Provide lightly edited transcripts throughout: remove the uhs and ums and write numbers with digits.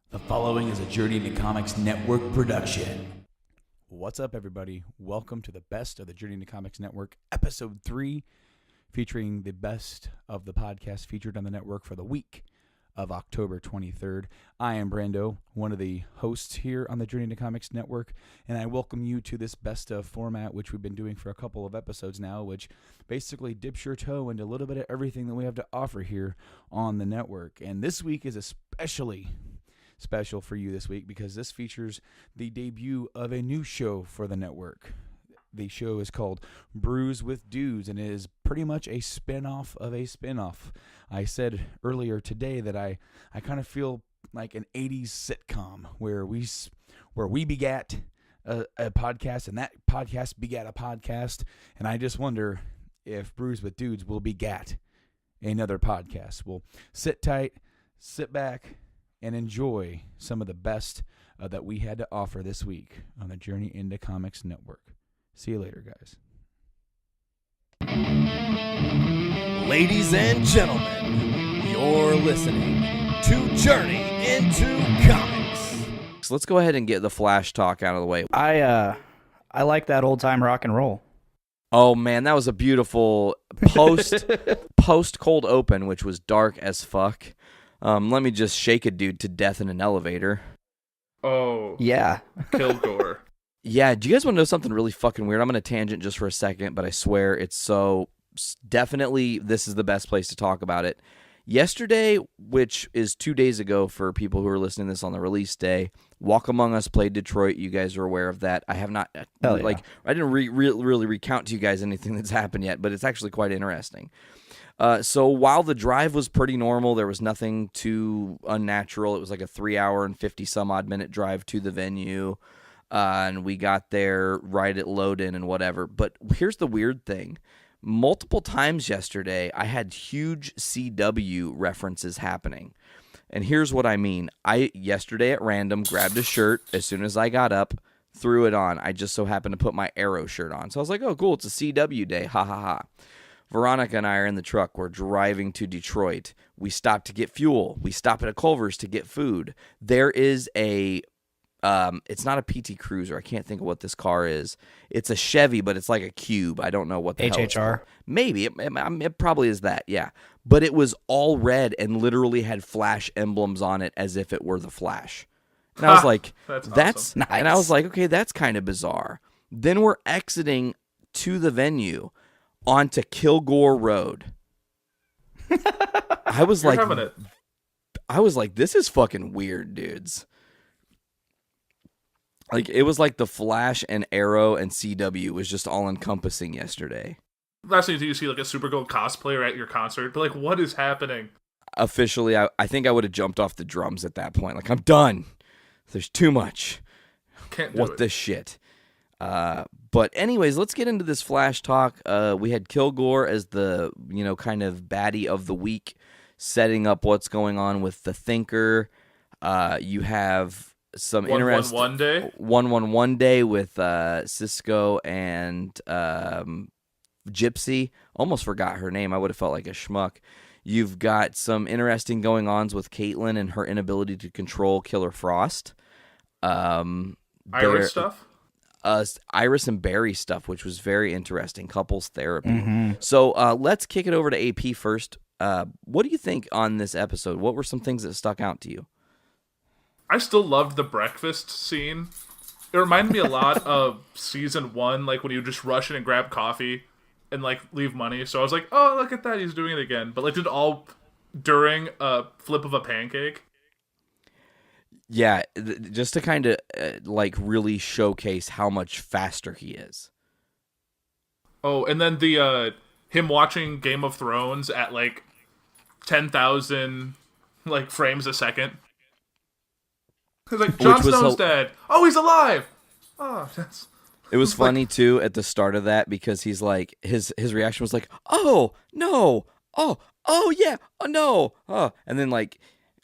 The following is a Journey into Comics Network production. What's up, everybody? Welcome to the Best of the Journey into Comics Network, Episode 3, featuring the best of the podcast featured on the network for the week of October 23rd. I am Brando, one of the hosts here on the Journey into Comics Network, and I welcome you to this best of format, which we've been doing for a couple of episodes now, which basically dips your toe into a little bit of everything that we have to offer here on the network. And this week is especially special for you this week because this features the debut of a new show for the network. The show is called Brews With Dudes, and it is pretty much a spin-off of a spin-off. I said earlier today that I kind of feel like an 80s sitcom where we begat a podcast, and that podcast begat a podcast, and I just wonder if Brews With Dudes will begat another podcast. Well, sit tight, sit back, and enjoy some of the best that we had to offer this week on the Journey into Comics Network. See you later, guys. Ladies and gentlemen, you're listening to Journey into Comics. So let's go ahead and get the Flash talk out of the way. I like that old time rock and roll. Oh man, that was a beautiful post cold open, which was dark as fuck. Let me just shake a dude to death in an elevator. Oh. Yeah. Kilgore. Yeah, do you guys want to know something really fucking weird? I'm going to tangent just for a second, but I swear it's so... Definitely, this is the best place to talk about it. Yesterday, which is 2 days ago for people who are listening to this on the release day, Walk Among Us played Detroit. You guys are aware of that. I have not... Hell yeah. I didn't really recount to you guys anything that's happened yet, but it's actually quite interesting. So while the drive was pretty normal, there was nothing too unnatural. It was like a 3-hour and 50-some-odd minute drive to the venue. And we got there right at load-in and whatever. But here's the weird thing. Multiple times yesterday, I had huge CW references happening. And here's what I mean. I, yesterday at random, grabbed a shirt as soon as I got up, threw it on. I just so happened to put my Arrow shirt on. So I was like, oh, cool, it's a CW day. Ha, ha, ha. Veronica and I are in the truck. We're driving to Detroit. We stop to get fuel. We stop at a Culver's to get food. There is a... it's not a PT Cruiser. I can't think of what this car is. It's a Chevy, but it's like a cube. I don't know what the hell it's called. Maybe. It probably is that, yeah. But it was all red and literally had Flash emblems on it as if it were the Flash. And I was like, that's nice. And I was like, okay, that's kind of bizarre. Then we're exiting to the venue onto Kilgore Road. I was like, this is fucking weird, dudes. Like, it was like the Flash and Arrow and CW was just all-encompassing yesterday. Last thing you see, like, a Supergirl cosplayer at your concert, but, like, what is happening? Officially, I think I would have jumped off the drums at that point. Like, I'm done. There's too much. Can't do What it. the shit? But anyways, let's get into this Flash talk. We had Kilgore as the, kind of baddie of the week, setting up what's going on with the Thinker. You have... some interesting 111 day 111 day with Cisco and Gypsy. Almost forgot her name. I would have felt like a schmuck. You've got some interesting going ons with Caitlin and her inability to control Killer Frost. Iris stuff. Iris and Barry stuff, which was very interesting. Couples therapy. Mm-hmm. So let's kick it over to AP first. What do you think on this episode? What were some things that stuck out to you? I still loved the breakfast scene. It reminded me a lot of season 1, like when you just rush in and grab coffee and like leave money. So I was like, oh, look at that, he's doing it again. But like did all during a flip of a pancake. Yeah, just to kind of like really showcase how much faster he is. Oh, and then the him watching Game of Thrones at like 10,000 like frames a second. He's like, Jon Snow's dead. Oh, he's alive. Oh, that's... It was funny too at the start of that because he's like his reaction was like, oh no, oh yeah, oh no, oh, and then like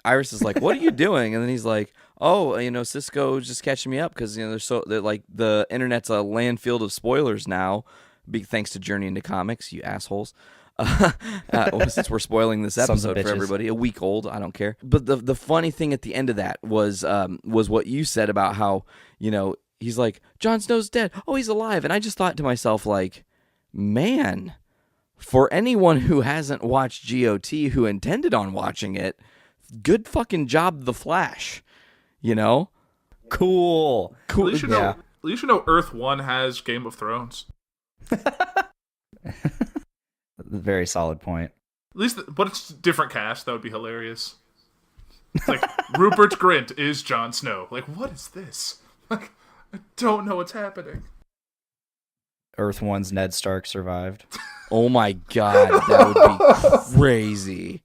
Iris is like, what are you doing? And then he's like, oh, Cisco's just catching me up because they're like the internet's a landfill of spoilers now, big thanks to Journey into Comics, you assholes. Since we're spoiling this Sons of episode for bitches. everybody, a week old, I don't care. But the funny thing at the end of that was what you said about how, he's like, Jon Snow's dead. Oh, he's alive. And I just thought to myself, like, man, for anyone who hasn't watched GOT, who intended on watching it, good fucking job, The Flash. Cool. At least you know Earth 1 has Game of Thrones. Very solid point. At least, but it's a different cast. That would be hilarious. It's like Rupert Grint is Jon Snow. Like, what is this? Like, I don't know what's happening. Earth 1's Ned Stark survived. Oh my god, that would be crazy.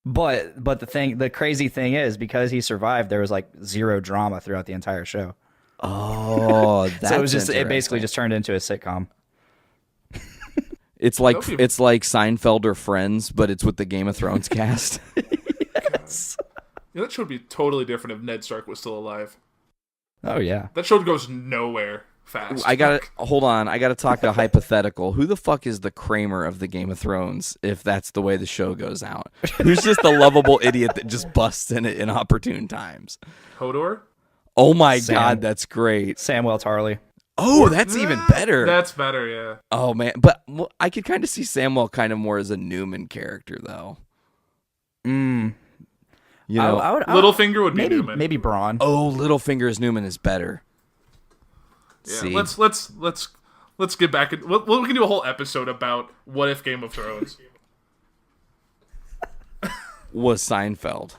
But the crazy thing is, because he survived, there was like zero drama throughout the entire show. Oh, that's So it basically interesting. just turned into a sitcom. It's like That'd be- Seinfeld or Friends, but it's with the Game of Thrones cast. Yes. Yeah, that show would be totally different if Ned Stark was still alive. Oh yeah. That show goes nowhere fast. I gotta talk a hypothetical. Who the fuck is the Kramer of the Game of Thrones if that's the way the show goes out? Who's just the lovable idiot that just busts in at inopportune times? Hodor? Oh my Sam. god, that's great. Samuel Tarly. Oh, that's even better. That's better, yeah. Oh man, but I could kind of see Samwell kind of more as a Newman character though. I would, Littlefinger would be maybe Newman. maybe Braun. Oh, Littlefinger's Newman is better. Yeah, See. let's get back. We can do a whole episode about what if Game of Thrones. Was Seinfeld.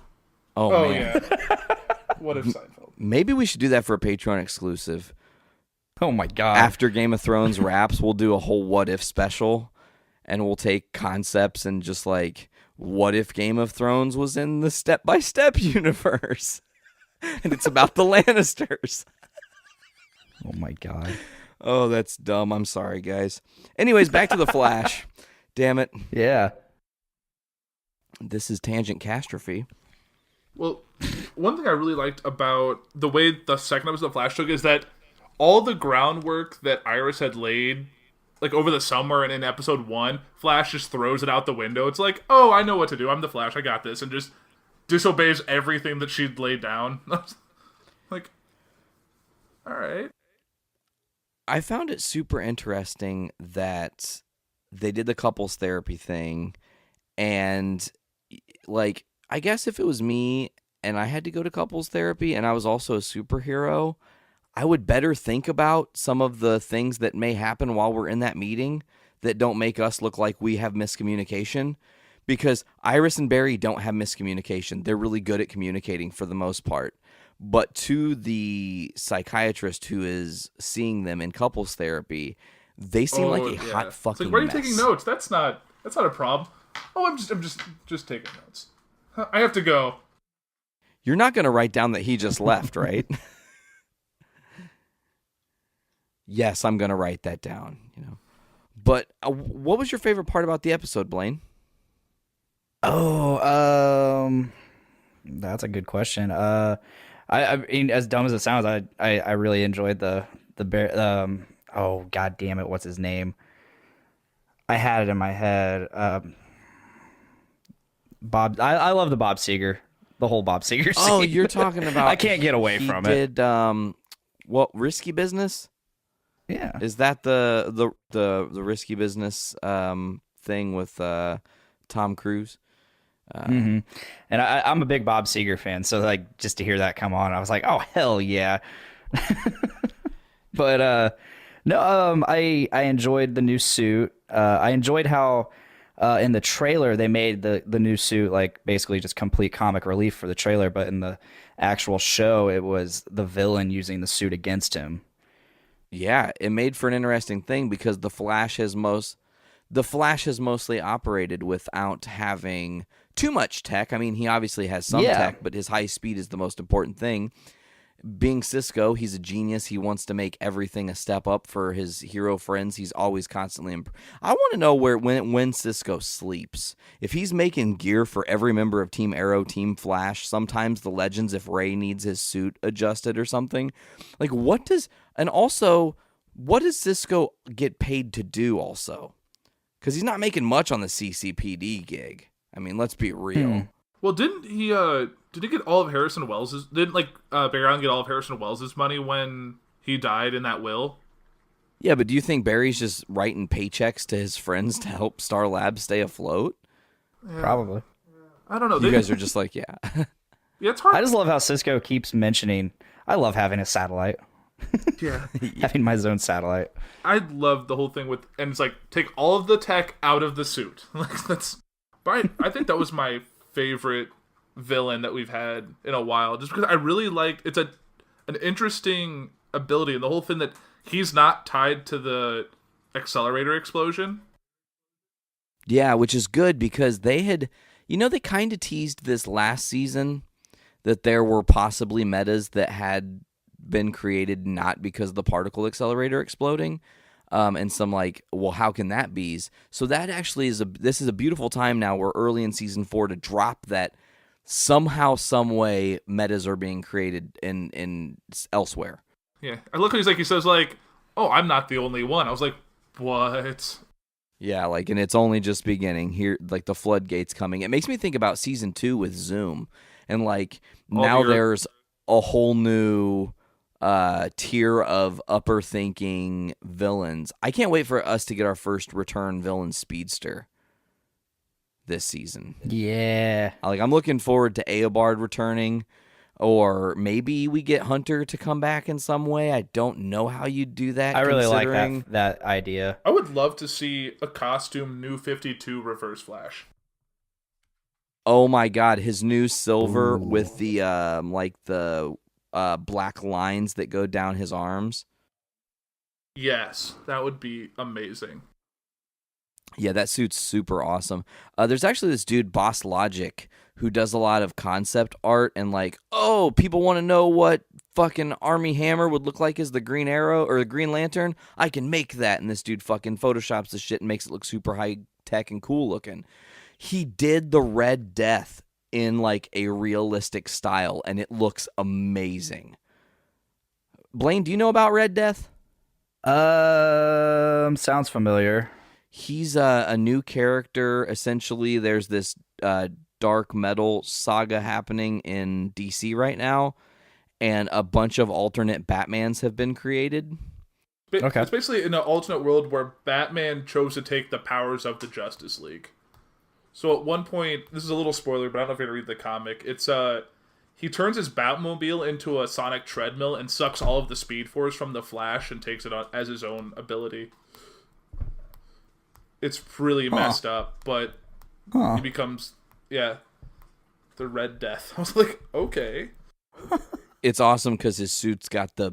Oh, Oh man. yeah. What if Seinfeld? Maybe we should do that for a Patreon exclusive. Oh my god. After Game of Thrones wraps, we'll do a whole what if special, and we'll take concepts and just like, what if Game of Thrones was in the step-by-step universe? And it's about the Lannisters. Oh my god. Oh, that's dumb. I'm sorry, guys. Anyways, back to The Flash. Damn it. Yeah. This is Tangent Catastrophe. Well, one thing I really liked about the way the second episode of Flash took is that all the groundwork that Iris had laid, like over the summer and in episode 1, Flash just throws it out the window. It's like, oh, I know what to do. I'm the Flash. I got this. And just disobeys everything that she'd laid down. Like, all right. I found it super interesting that they did the couples therapy thing, and like, I guess if it was me and I had to go to couples therapy and I was also a superhero, I would better think about some of the things that may happen while we're in that meeting that don't make us look like we have miscommunication, because Iris and Barry don't have miscommunication. They're really good at communicating for the most part. But to the psychiatrist who is seeing them in couples therapy, they seem like a hot It's fucking like, why are you mess. taking notes? That's not a problem. Oh, I'm just taking notes. I have to go. You're not going to write down that he just left, right? Yes, I'm going to write that down. But what was your favorite part about the episode, Blaine? Oh, that's a good question. I mean, as dumb as it sounds, I really enjoyed the bear. Oh god damn it, what's his name? I had it in my head. Bob. I love the Bob Seger, the whole Bob Seger scene. Oh, you're talking about. I can't get away from it. Did what, Risky Business? Yeah. Is that the Risky Business thing with Tom Cruise? And I'm a big Bob Seger fan, so like just to hear that come on, I was like, oh hell yeah. But no, I enjoyed the new suit. I enjoyed how in the trailer they made the new suit like basically just complete comic relief for the trailer, but in the actual show it was the villain using the suit against him. Yeah, it made for an interesting thing because the Flash has mostly operated without having too much tech. I mean, he obviously has some tech, but his high speed is the most important thing. Being Cisco, he's a genius. He wants to make everything a step up for his hero friends. He's always constantly I want to know when Cisco sleeps. If he's making gear for every member of Team Arrow, Team Flash, sometimes the Legends, if Ray needs his suit adjusted or something. Like, what does Cisco get paid to do also? Because he's not making much on the CCPD gig. I mean, let's be real. Well, didn't he get all of Harrison Wells's? Didn't Barry Allen get all of Harrison Wells's money when he died in that will? Yeah, but do you think Barry's just writing paychecks to his friends to help Star Labs stay afloat? Yeah. Probably. I don't know. You guys are just like, yeah. Yeah, it's hard. I just love how Cisco keeps mentioning, I love having a satellite. Yeah. Having my own satellite. I love the whole thing with, and it's like, take all of the tech out of the suit. Like, that's, but I think that was my favorite villain that we've had in a while, just because I really liked, it's an interesting ability, and the whole thing that he's not tied to the accelerator explosion. Yeah, which is good because they had, they kind of teased this last season that there were possibly metas that had been created not because of the particle accelerator exploding, and some well, how can that be? So that actually this is a beautiful time now. We're early in season 4 to drop that somehow, some way, metas are being created in elsewhere. Yeah, I look at he says oh, I'm not the only one. I was like, what? Yeah, and it's only just beginning here. The floodgates coming. It makes me think about season 2 with Zoom, and now there's a whole new tier of upper thinking villains. I can't wait for us to get our first return villain speedster this season. Yeah. I'm looking forward to Eobard returning, or maybe we get Hunter to come back in some way. I don't know how you do that. I really like that idea. I would love to see a costume New 52 Reverse Flash. Oh my God, his new silver with the black lines that go down his arms. Yes, that would be amazing. Yeah, that suit's super awesome. There's actually this dude, Boss Logic, who does a lot of concept art and people want to know what fucking Army Hammer would look like as the Green Arrow or the Green Lantern. I can make that. And this dude fucking photoshops the shit and makes it look super high tech and cool looking. He did the Red Death in a realistic style, and it looks amazing. Blaine, do you know about Red Death? Sounds familiar. He's a new character. Essentially, there's this dark metal saga happening in DC right now, and a bunch of alternate Batmans have been created. Okay. It's basically in an alternate world where Batman chose to take the powers of the Justice League. So at one point, this is a little spoiler, but I don't know if you're going to read the comic. It's he turns his Batmobile into a sonic treadmill and sucks all of the Speed Force from the Flash and takes it on as his own ability. It's really messed up, but he becomes, the Red Death. I was like, okay. It's awesome because his suit's got the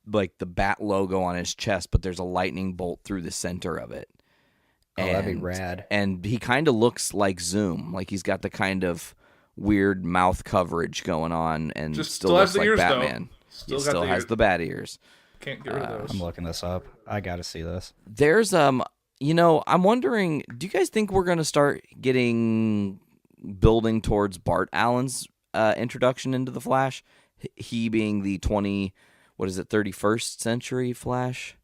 bat logo on his chest, but there's a lightning bolt through the center of it. That'd be rad. And he kind of looks like Zoom. He's got the kind of weird mouth coverage going on, and still looks like Batman. Still has the bat ears. Can't get rid of those. I'm looking this up. I gotta see this. There's I'm wondering, do you guys think we're gonna start building towards Bart Allen's introduction into the Flash? He being the 31st century Flash,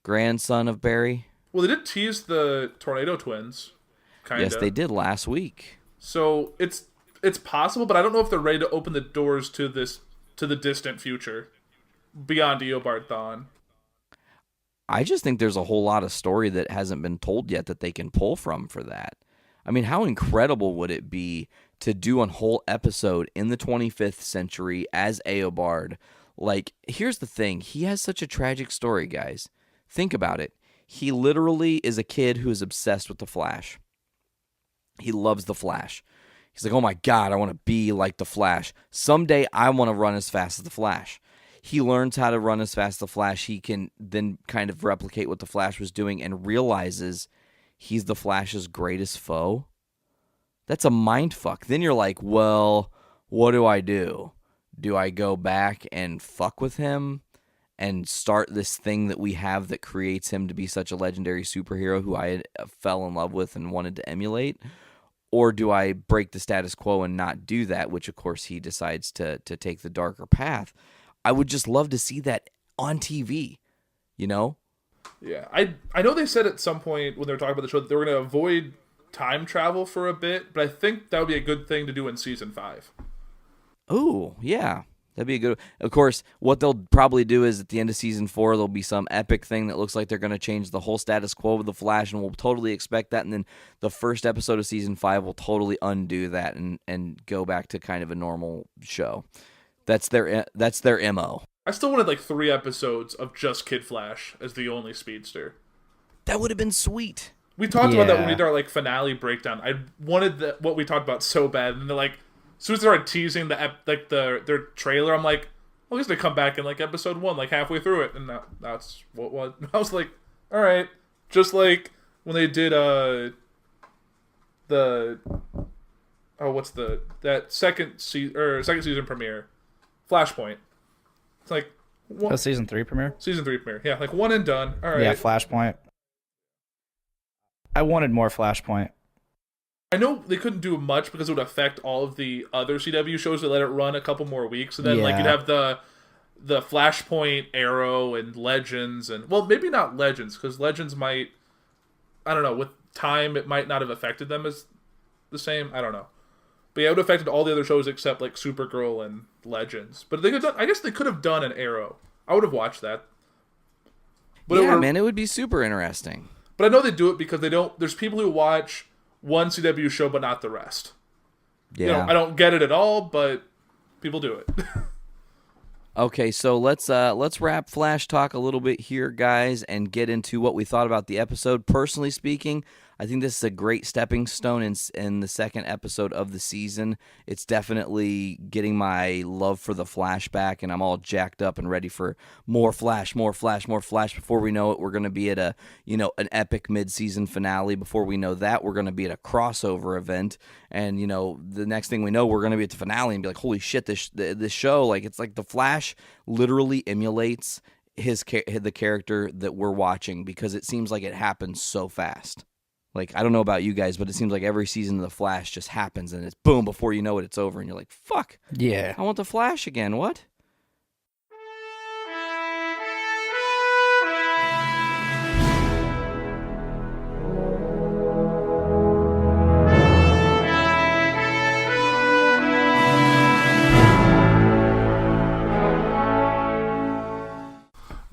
grandson of Barry. Well, they did tease the Tornado Twins, kind of. Yes, they did last week. So it's possible, but I don't know if they're ready to open the doors to the distant future, beyond Eobard Thawne. I just think there's a whole lot of story that hasn't been told yet that they can pull from for that. I mean, how incredible would it be to do a whole episode in the 25th century as Eobard? Here's the thing. He has such a tragic story, guys. Think about it. He literally is a kid who is obsessed with the Flash. He loves the Flash. He's like, oh my God, I want to be like the Flash. Someday I want to run as fast as the Flash. He learns how to run as fast as the Flash. He can then kind of replicate what the Flash was doing and realizes he's the Flash's greatest foe. That's a mind fuck. Then you're like, well, what do I do? Do I go back and fuck with him and start this thing that we have that creates him to be such a legendary superhero who I fell in love with and wanted to emulate? Or do I break the status quo and not do that, which, of course, he decides to take the darker path? I would just love to see that on TV, Yeah, I know they said at some point when they were talking about the show that they were going to avoid time travel for a bit, but I think that would be a good thing to do in season 5. Ooh, yeah. That'd be a good. Of course, what they'll probably do is at the end of season 4, there'll be some epic thing that looks like they're going to change the whole status quo of the Flash, and we'll totally expect that. And then the first episode of season 5 will totally undo that and go back to kind of a normal show. That's their MO. I still wanted like 3 episodes of just Kid Flash as the only speedster. That would have been sweet. We talked about that when we did our like finale breakdown. I wanted what we talked about so bad, and they're like, as soon as they started teasing their trailer, I'm like, well, at least they come back in like episode 1, like halfway through it, and that's what I was like, all right, just like when they did second season premiere, Flashpoint. It's like season 3 premiere. Season 3 premiere, yeah, like one and done. All right, Yeah, Flashpoint. I wanted more Flashpoint. I know they couldn't do much because it would affect all of the other CW shows that let it run a couple more weeks, and then like you'd have the Flashpoint, Arrow, and Legends, and well, maybe not Legends because Legends might, I don't know, with time it might not have affected them as the same. I don't know, but yeah, it would have affected all the other shows except like Supergirl and Legends. But I guess they could have done an Arrow. I would have watched that. But yeah, man, it would be super interesting. But I know they do it because they don't. There's people who watch one CW show but not the rest. Yeah. You know, I don't get it at all, but people do it. Okay, so let's wrap Flash Talk a little bit here, guys, and get into what we thought about the episode. Personally speaking, I think this is a great stepping stone in the second episode of the season. It's definitely getting my love for the Flash back, and I'm all jacked up and ready for more Flash. Before we know it, we're going to be at an epic mid-season finale. Before we know that, we're going to be at a crossover event, and the next thing we know, we're going to be at the finale and be like, holy shit, this show, like, it's like the Flash literally emulates the character that we're watching because it seems like it happens so fast. Like, I don't know about you guys, but it seems like every season of The Flash just happens, and it's boom, before you know it, it's over, and you're like, fuck. Yeah. I want The Flash again. What?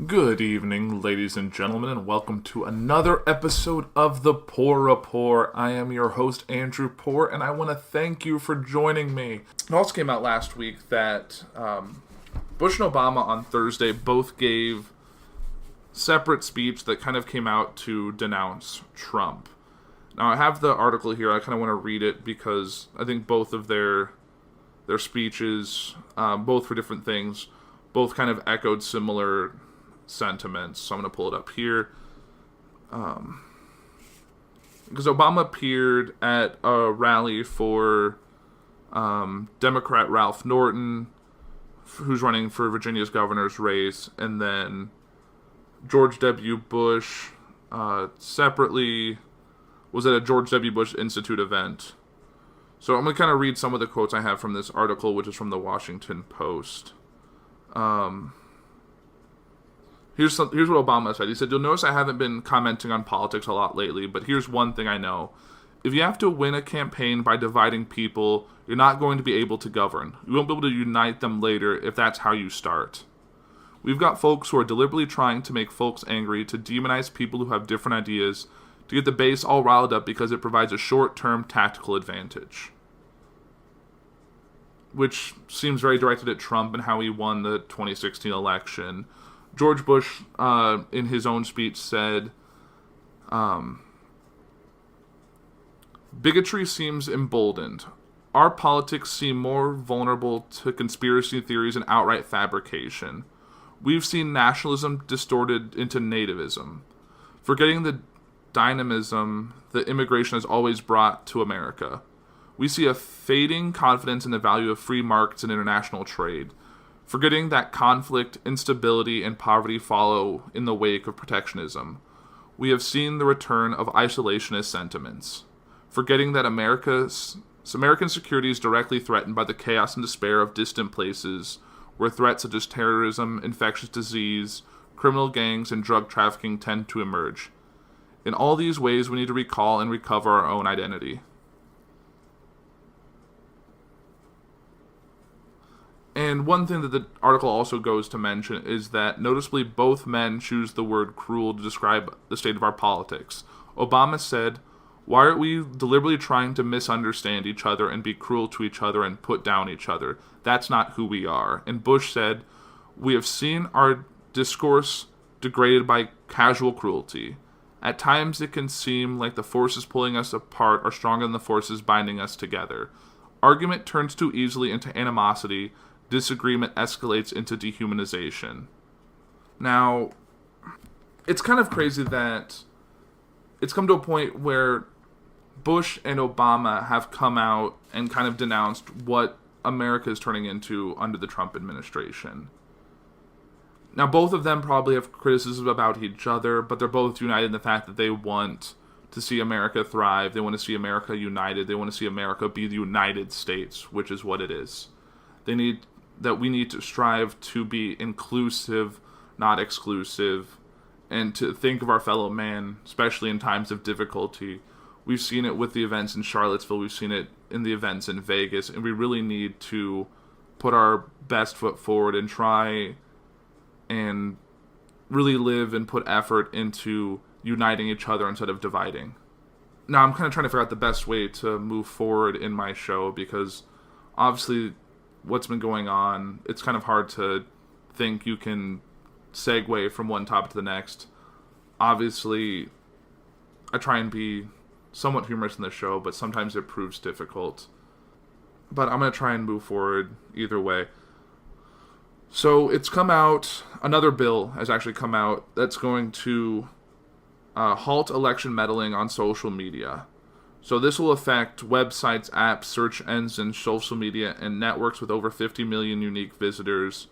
Good evening, ladies and gentlemen, and welcome to another episode of the Puhr Report. I am your host, Andrew Puhr, and I want to thank you for joining me. It also came out last week that Bush and Obama on Thursday both gave separate speech that kind of came out to denounce Trump. Now, I have the article here. I kind of want to read it because I think both of their speeches, both for different things, both kind of echoed similar sentiments. So I'm going to pull it up here. Because Obama appeared at a rally for Democrat Ralph Norton, who's running for Virginia's governor's race, and then George W. Bush separately was at a George W. Bush Institute event. So I'm going to kind of read some of the quotes I have from this article, which is from the Washington Post. Here's what Obama said. He said, "You'll notice I haven't been commenting on politics a lot lately, but here's one thing I know. If you have to win a campaign by dividing people, you're not going to be able to govern. You won't be able to unite them later if that's how you start. We've got folks who are deliberately trying to make folks angry, to demonize people who have different ideas, to get the base all riled up because it provides a short-term tactical advantage." Which seems very directed at Trump and how he won the 2016 election. George Bush, in his own speech, said, "Bigotry seems emboldened. Our politics seem more vulnerable to conspiracy theories and outright fabrication. We've seen nationalism distorted into nativism, forgetting the dynamism that immigration has always brought to America. We see a fading confidence in the value of free markets and international trade, forgetting that conflict, instability, and poverty follow in the wake of protectionism. We have seen the return of isolationist sentiments, forgetting that American security is directly threatened by the chaos and despair of distant places, where threats such as terrorism, infectious disease, criminal gangs, and drug trafficking tend to emerge. In all these ways, we need to recall and recover our own identity. And one thing that the article also goes to mention is that noticeably both men choose the word cruel to describe the state of our politics. Obama said, "Why are we deliberately trying to misunderstand each other and be cruel to each other and put down each other? That's not who we are." And Bush said, "We have seen our discourse degraded by casual cruelty. At times it can seem like the forces pulling us apart are stronger than the forces binding us together. Argument turns too easily into animosity. Disagreement escalates into dehumanization." Now, it's kind of crazy that it's come to a point where Bush and Obama have come out and kind of denounced what America is turning into under the Trump administration. Now, both of them probably have criticisms about each other, but they're both united in the fact that they want to see America thrive. They want to see America united. They want to see America be the United States, which is what it is. We need to strive to be inclusive, not exclusive, and to think of our fellow man, especially in times of difficulty. We've seen it with the events in Charlottesville. We've seen it in the events in Vegas, and we really need to put our best foot forward and try and really live and put effort into uniting each other instead of dividing. Now, I'm kind of trying to figure out the best way to move forward in my show, because obviously what's been going on, it's kind of hard to think you can segue from one topic to the next. Obviously, I try and be somewhat humorous in the show, but sometimes it proves difficult. But I'm going to try and move forward either way. So it's come out, another bill has actually come out that's going to halt election meddling on social media. So this will affect websites, apps, search engines, social media, and networks with over 50 million unique visitors.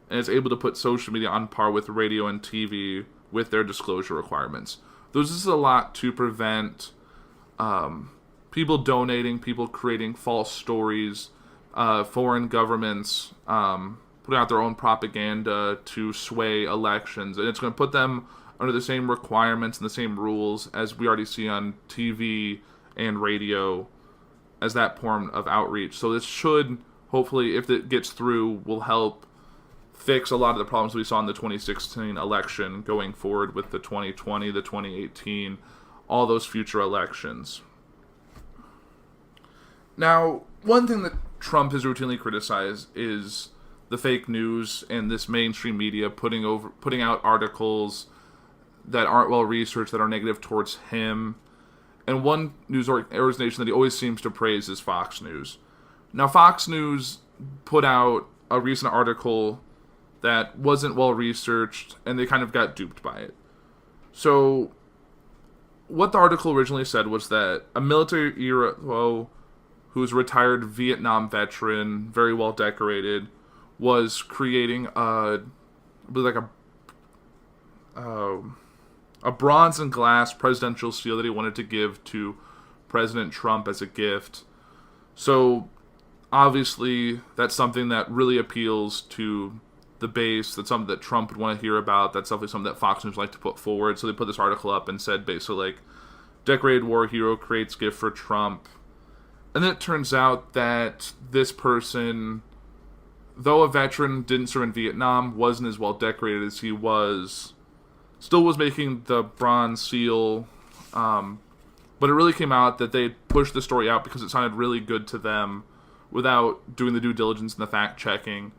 And it's able to put social media on par with radio and TV with their disclosure requirements. This is a lot to prevent people donating, people creating false stories, foreign governments putting out their own propaganda to sway elections. And it's going to put them under the same requirements and the same rules as we already see on TV and radio as that form of outreach. So this should, hopefully, if it gets through, will help fix a lot of the problems we saw in the 2016 election going forward with the 2020, the 2018, all those future elections. Now, one thing that Trump has routinely criticized is the fake news and this mainstream media putting out articles that aren't well researched, that are negative towards him. And one news organization that he always seems to praise is Fox News. Now, Fox News put out a recent article that wasn't well researched, and they kind of got duped by it. So, what the article originally said was that a military hero who's a retired Vietnam veteran, very well decorated, was creating a bronze and glass presidential seal that he wanted to give to President Trump as a gift. So, obviously, that's something that really appeals to the base. That's something that Trump would want to hear about. That's definitely something that Fox News like to put forward. So they put this article up and said basically like, decorated war hero creates gift for Trump. And then it turns out that this person, though a veteran, didn't serve in Vietnam, wasn't as well decorated as he was, still was making the bronze seal. But it really came out that they pushed the story out because it sounded really good to them without doing the due diligence and the fact-checking.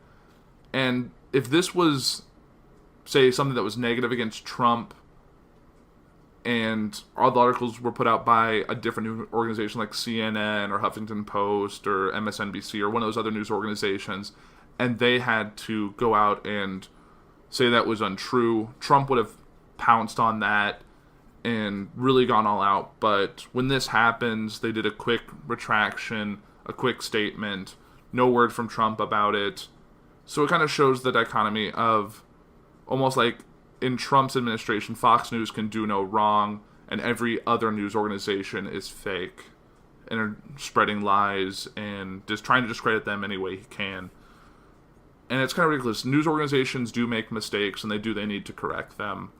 And if this was, say, something that was negative against Trump, and all the articles were put out by a different news organization like CNN or Huffington Post or MSNBC or one of those other news organizations, and they had to go out and say that was untrue, Trump would have pounced on that and really gone all out. But when this happens, they did a quick retraction, a quick statement, no word from Trump about it. So it kind of shows the dichotomy of almost like in Trump's administration, Fox News can do no wrong, and every other news organization is fake and are spreading lies and just trying to discredit them any way he can. And it's kind of ridiculous. News organizations do make mistakes, and they need to correct them.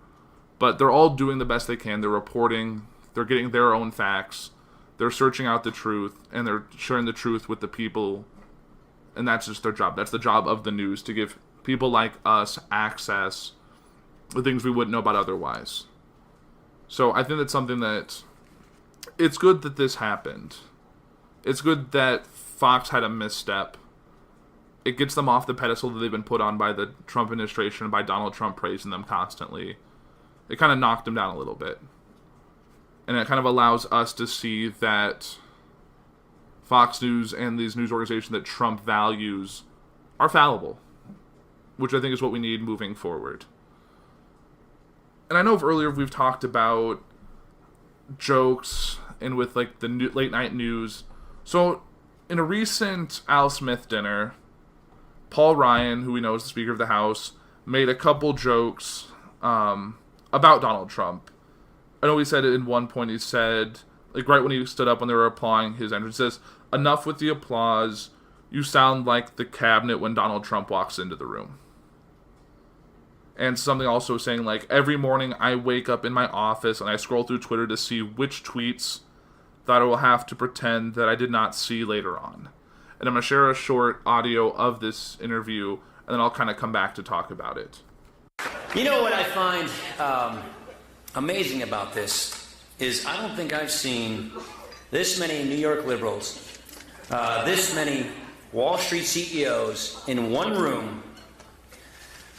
But they're all doing the best they can. They're reporting. They're getting their own facts. They're searching out the truth, and they're sharing the truth with the people. And that's just their job. That's the job of the news, to give people like us access to things we wouldn't know about otherwise. So I think that's something that... It's good that this happened. It's good that Fox had a misstep. It gets them off the pedestal that they've been put on by the Trump administration and by Donald Trump praising them constantly. It kind of knocked them down a little bit. And it kind of allows us to see that Fox News and these news organizations that Trump values are fallible, which I think is what we need moving forward. And I know earlier we've talked about jokes and with like the late night news. So in a recent Al Smith dinner, Paul Ryan, who we know is the Speaker of the House, made a couple jokes about Donald Trump. I know he said it in one point. He said, like right when he stood up when they were applauding his entrance, he says, "Enough with the applause. You sound like the cabinet when Donald Trump walks into the room." And something also saying like, "Every morning I wake up in my office and I scroll through Twitter to see which tweets that I will have to pretend that I did not see later on." And I'm going to share a short audio of this interview, and then I'll kind of come back to talk about it. You know what I find amazing about this is I don't think I've seen this many New York liberals, this many Wall Street CEOs in one room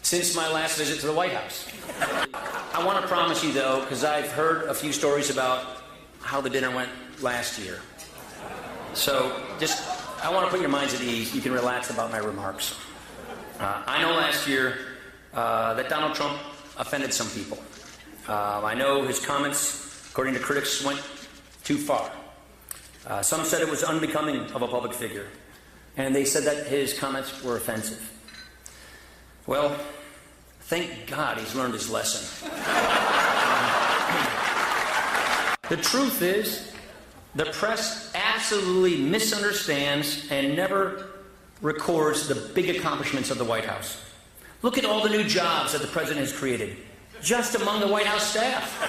since my last visit to the White House. I want to promise you, though, because I've heard a few stories about how the dinner went last year. So I want to put your minds at ease. You can relax about my remarks. I know last year that Donald Trump offended some people. I know his comments, according to critics, went too far. Some said it was unbecoming of a public figure, and they said that his comments were offensive. Well, thank God he's learned his lesson. The truth is, the press absolutely misunderstands and never records the big accomplishments of the White House. Look at all the new jobs that the president has created, just among the White House staff.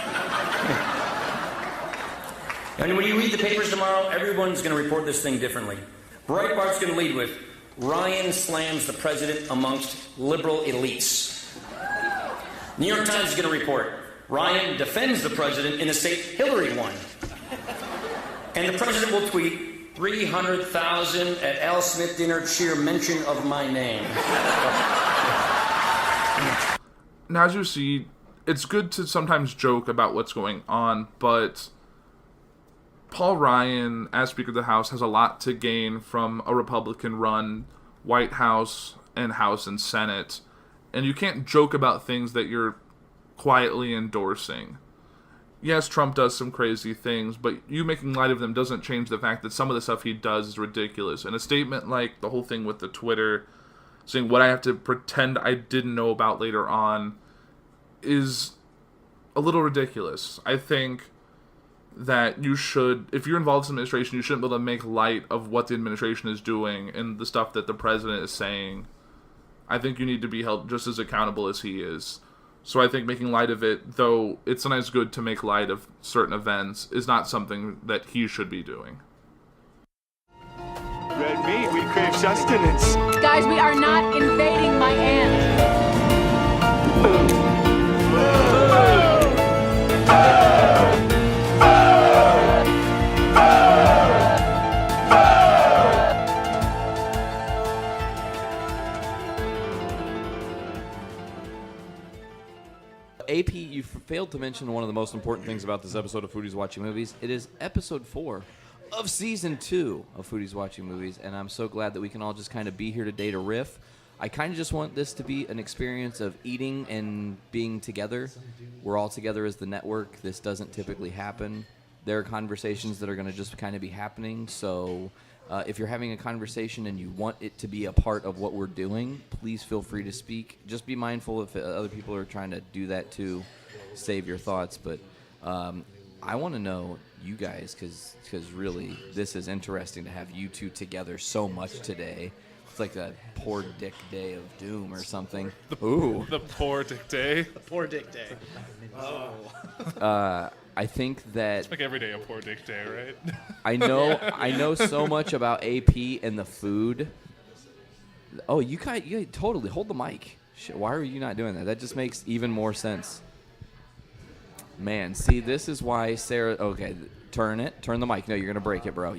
And when you read the papers tomorrow, everyone's going to report this thing differently. Breitbart's going to lead with, "Ryan slams the president amongst liberal elites." New York Times is going to report, "Ryan defends the president in a state Hillary won." And the president will tweet, 300,000 at Al Smith dinner, sheer mention of my name. Now, as you see, it's good to sometimes joke about what's going on, but Paul Ryan, as Speaker of the House, has a lot to gain from a Republican-run White House and House and Senate. And you can't joke about things that you're quietly endorsing. Yes, Trump does some crazy things, but you making light of them doesn't change the fact that some of the stuff he does is ridiculous. And a statement like the whole thing with the Twitter, saying what I have to pretend I didn't know about later on, is a little ridiculous. I think that you should, if you're involved in this administration, you shouldn't be able to make light of what the administration is doing and the stuff that the president is saying. I think you need to be held just as accountable as he is. So I think making light of it, though it's sometimes good to make light of certain events, is not something that he should be doing. Red meat, we crave sustenance. Guys, we are not invading my aunt. AP, you failed to mention one of the most important things about this episode of Foodies Watching Movies. It is episode 4 of season 2 of Foodies Watching Movies, and I'm so glad that we can all just kind of be here today to riff. I kind of just want this to be an experience of eating and being together. We're all together as the network. This doesn't typically happen. There are conversations that are going to just kind of be happening, so if you're having a conversation and you want it to be a part of what we're doing, please feel free to speak. Just be mindful if other people are trying to do that too. Save your thoughts, but I want to know you guys, because really this is interesting to have you two together so much today. It's like a poor dick day of doom or something. The poor dick day. The poor dick day. Oh. I think that It's like every day a poor dick day, right? I know so much about AP and the food. Oh, you totally hold the mic. Shit, why are you not doing that? That just makes even more sense. Man, see, this is why Sarah. Okay, turn the mic. No, you're gonna break it, bro.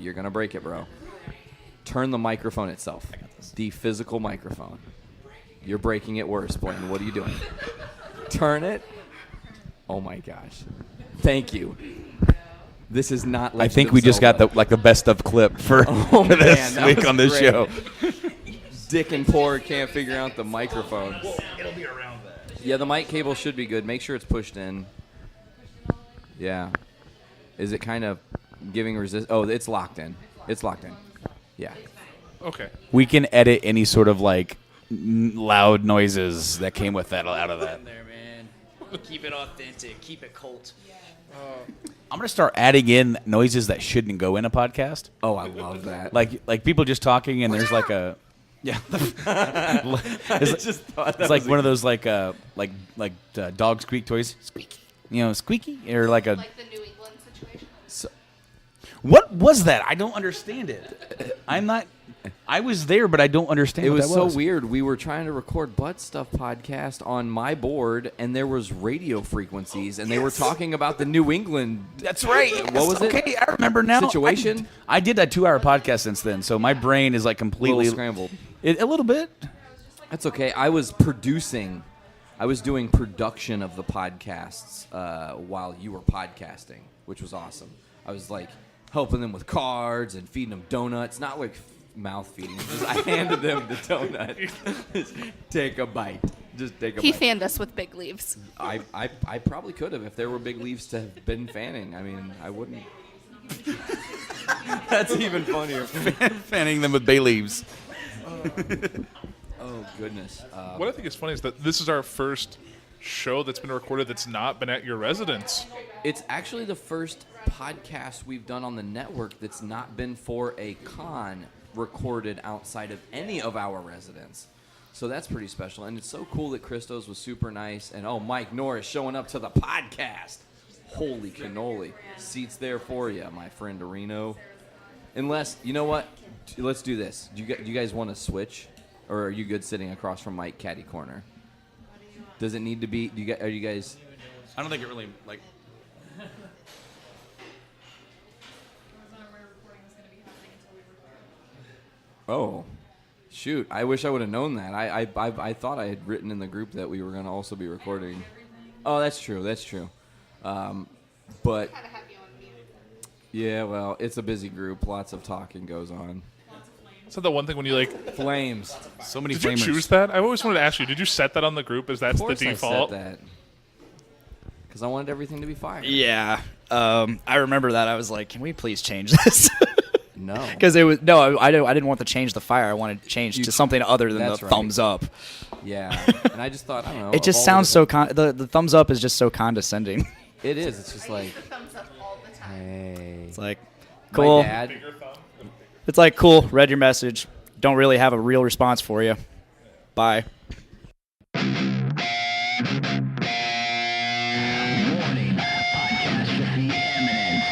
Turn the microphone itself. I got this. The physical microphone. You're breaking it worse, Blaine. What are you doing? Turn it. Oh my gosh. Thank you. This is not. I think we just got the best of clip for this week on this show. Dick and Poor can't figure out the microphone. It'll be around that. Yeah, the mic cable should be good. Make sure it's pushed in. Yeah. Is it kind of giving resist? Oh, it's locked in. Yeah. Okay. We can edit any sort of like loud noises that came with that out of that. There, man. Keep it authentic. Keep it cult. I'm gonna start adding in noises that shouldn't go in a podcast. Oh, I love that. Like people just talking and there's like a it's like one of those like dog squeak toys. Squeaky. Squeaky or like a. Like the New England situation. What was that? I don't understand it. I was there, but I don't understand It what was that so was. weird. We were trying to record Butt Stuff podcast on my board, and there was radio frequencies, and they were talking about the New England. That's right. What was it? Okay, I remember now. Situation? I did a 2-hour podcast since then, so my brain is like completely scrambled. A little bit. That's okay. I was doing production of the podcasts while you were podcasting, which was awesome. I was like helping them with cards and feeding them donuts, not like mouth feeding. I handed them the donut. Just take a bite. He fanned us with big leaves. I probably could have if there were big leaves to have been fanning. I mean, I wouldn't. That's even funnier. Fanning them with bay leaves. Oh goodness. What I think is funny is that this is our first show that's been recorded that's not been at your residence. It's actually the first podcast we've done on the network that's not been for a con recorded outside of any of our residents. So that's pretty special. And it's so cool that Christos was super nice. And, Mike Norris showing up to the podcast. Holy cannoli. Seats there for you, my friend Areno. Unless, you know what? Let's do this. Do you guys want to switch? Or are you good sitting across from Mike caddy corner? Does it need to be? Are you guys? I don't think it really like. Oh, shoot! I wish I would have known that. I thought I had written in the group that we were going to also be recording. Oh, that's true. But yeah, well, it's a busy group. Lots of talking goes on. Is that the one thing when you like flames? So many. Did flamers. you choose that? I always wanted to ask you. Did you set that on the group? As that's the default? I set that because I wanted everything to be fire. Yeah. I remember that. I was like, can we please change this? No. Because it was I didn't want to change the fire. I wanted to change to something other than the thumbs up. Yeah. And I just thought, I don't know. It just sounds so the thumbs up is just so condescending. It is. It's just like thumbs up all the time. Hey. It's like cool. My dad. It's like cool. Read your message. Don't really have a real response for you. Bye. Warning. Podcastrophe imminent.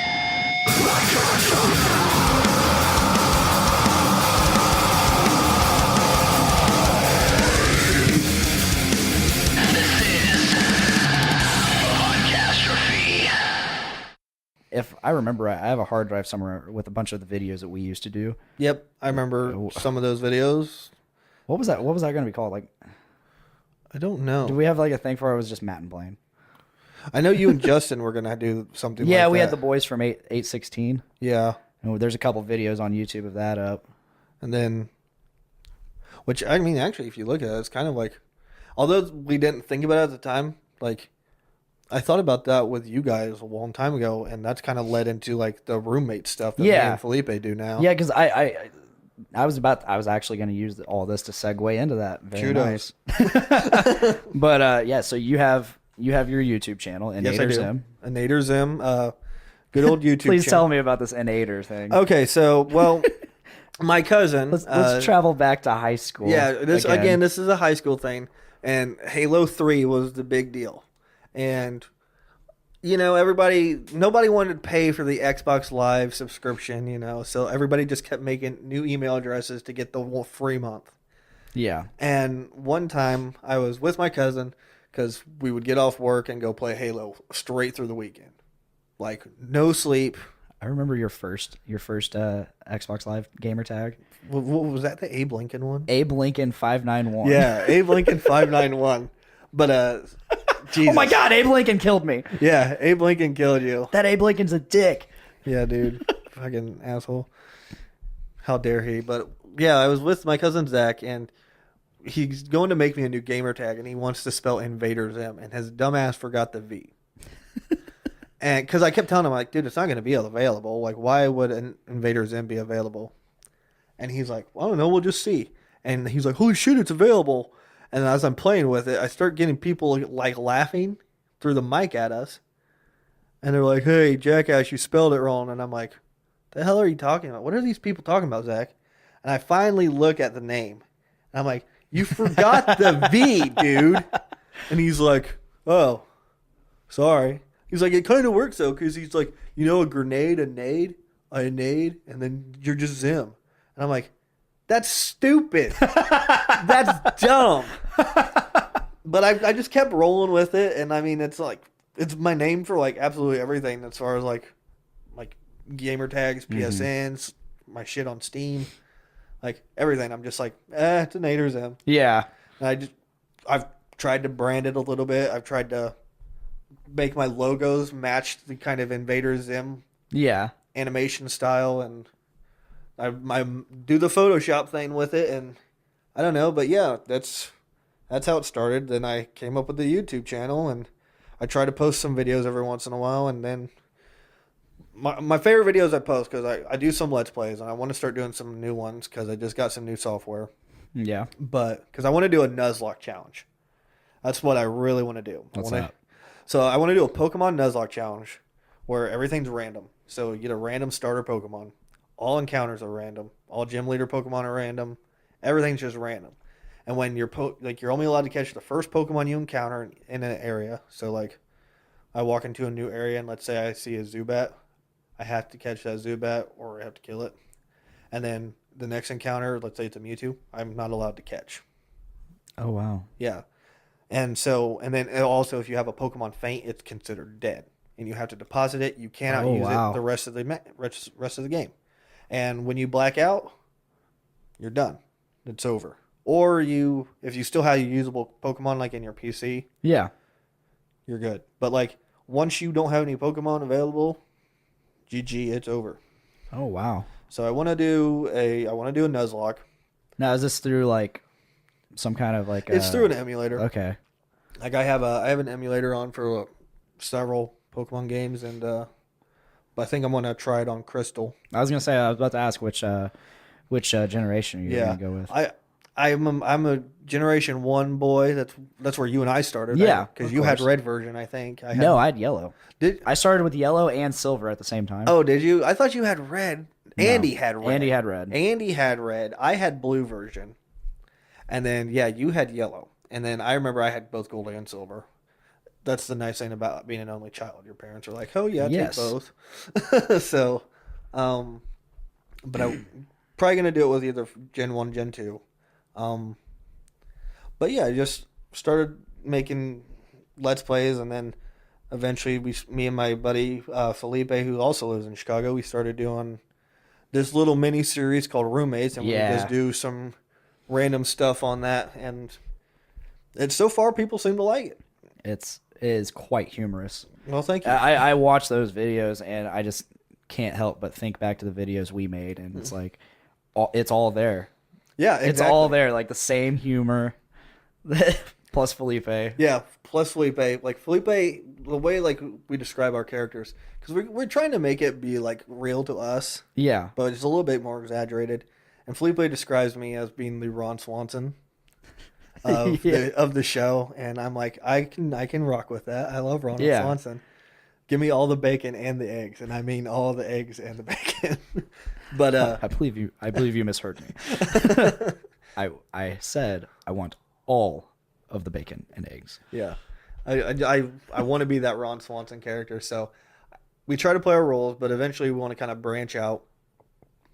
If I remember, I have a hard drive somewhere with a bunch of the videos that we used to do. Yep, I remember some of those videos. What was that? What was that going to be called? Like, I don't know. do we have like a thing for it? It was just Matt and Blaine? I know you and Justin were gonna do something. Yeah, like we that. had the boys from 816. Yeah, and there's a couple videos on YouTube of that up. And then, which I mean, actually, if you look at it, it's kind of like, although we didn't think about it at the time, like I thought about that with you guys a long time ago, and that's kind of led into like the roommate stuff that me and Felipe do now. Yeah, because I was actually going to use all this to segue into that. Very nice. But yeah, so you have your YouTube channel, Yes, I do. Inator Zim, good old YouTube. Please channel. tell me about this Inator thing. Okay, so well, My cousin. Let's travel back to high school. Yeah, this is a high school thing, and Halo 3 was the big deal, and nobody wanted to pay for the Xbox Live subscription, so everybody just kept making new email addresses to get the free month. Yeah. And one time I was with my cousin because we would get off work and go play Halo straight through the weekend, like no sleep. I remember your first Xbox Live gamer tag. What was that? The Abe Lincoln one? Abe Lincoln 591. Yeah, Abe Lincoln 591. But Jesus. Oh my God, Abe Lincoln killed me. Yeah, Abe Lincoln killed you. That Abe Lincoln's a dick. Yeah, dude. Fucking asshole. How dare he? But yeah, I was with my cousin Zach, and he's going to make me a new gamer tag, and he wants to spell Invader Zim, and his dumbass forgot the V. And because I kept telling him, like, dude, it's not going to be available. Like, why would an Invader Zim be available? And he's like, well, I don't know. We'll just see. And he's like, holy shit, it's available. And as I'm playing with it, I start getting people like laughing through the mic at us. And they're like, hey, jackass, you spelled it wrong. And I'm like, the hell are you talking about? What are these people talking about, Zach? And I finally look at the name. And I'm like, you forgot the V, dude. And he's like, oh, sorry. He's like, it kind of works, though, because he's like, a grenade, a nade, and then you're just Zim. And I'm like, that's stupid. That's dumb. But I just kept rolling with it, and I mean, it's my name for like absolutely everything as far as like gamer tags, PSNs, my shit on Steam, like everything. I'm just like, it's an Nader Zim. Yeah. And I've tried to brand it a little bit. I've tried to make my logos match the kind of Invader Zim animation style, and I do the Photoshop thing with it, and I don't know, but yeah, that's how it started. Then I came up with the YouTube channel, and I try to post some videos every once in a while, and then my favorite videos I post, because I do some Let's Plays, and I want to start doing some new ones because I just got some new software. Yeah. But because I want to do a Nuzlocke challenge. That's what I really want to do. What's that? So I want to do a Pokemon Nuzlocke challenge where everything's random. So you get a random starter Pokemon. All encounters are random. All gym leader Pokemon are random. Everything's just random. And when you're only allowed to catch the first Pokemon you encounter in an area. So like I walk into a new area and let's say I see a Zubat. I have to catch that Zubat or I have to kill it. And then the next encounter, let's say it's a Mewtwo, I'm not allowed to catch. Oh, wow. Yeah. And then also if you have a Pokemon faint, it's considered dead. And you have to deposit it. You cannot use it the rest of the game. And when you black out, you're done. It's over. Or if you still have usable Pokemon like in your PC, you're good. But like once you don't have any Pokemon available, GG, it's over. Oh wow. So I want to do a Nuzlocke. Now is this through like some kind of like it's through an emulator. Okay. Like I have an emulator on for several Pokemon games, and but I think I'm gonna try it on Crystal. I was about to ask which generation you're gonna go with. I'm a Generation 1 boy. That's where you and I started. Yeah, because you had red version, I think. I had yellow. I started with yellow and silver at the same time. Oh, did you? I thought you had red. No. Andy had red. Andy had red. I had blue version, and then you had yellow. And then I remember I had both gold and silver. That's the nice thing about being an only child. Your parents are like, oh yeah, take both. So, but I'm probably gonna do it with either Gen 1, Gen 2. But yeah, I just started making Let's Plays, and then eventually me and my buddy Felipe, who also lives in Chicago, we started doing this little mini series called Roommates, and we just do some random stuff on that, and so far people seem to like it. It is quite humorous. Well, thank you. I watch those videos, and I just can't help but think back to the videos we made, and it's like it's all there. Yeah, exactly. It's all there, like the same humor, plus Felipe. Yeah, plus Felipe. Like Felipe, the way like we describe our characters, because we're trying to make it be like real to us. Yeah, but it's a little bit more exaggerated. And Felipe describes me as being the Ron Swanson of the show, and I'm like, I can rock with that. I love Ron Swanson. Give me all the bacon and the eggs, and I mean all the eggs and the bacon. But I believe you misheard me. I said I want all of the bacon and eggs. yeah, I want to be that Ron Swanson character. So we try to play our roles, but eventually we want to kind of branch out,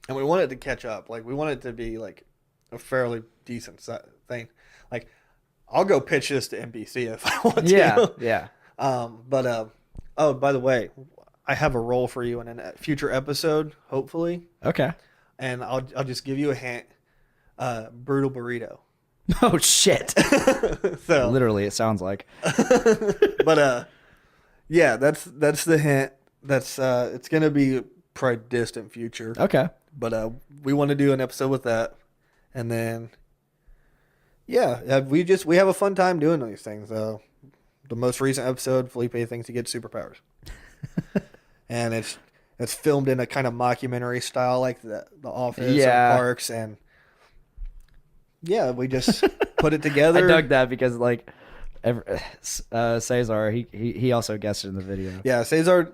and we want it to catch up. Like we want it to be like a fairly decent thing. Like I'll go pitch this to NBC if I want to. Yeah. Oh, by the way, I have a role for you in a future episode, hopefully. Okay. And I'll just give you a hint. Brutal burrito. Oh shit. So literally, it sounds like. But yeah, that's the hint. That's it's gonna be probably distant future. Okay. But we want to do an episode with that, and then yeah, we have a fun time doing these things. The most recent episode, Felipe thinks he gets superpowers, and it's filmed in a kind of mockumentary style, like the Office or Parks, and yeah, we just put it together. I dug that because like Cesar, he also guested in the video. Yeah, Cesar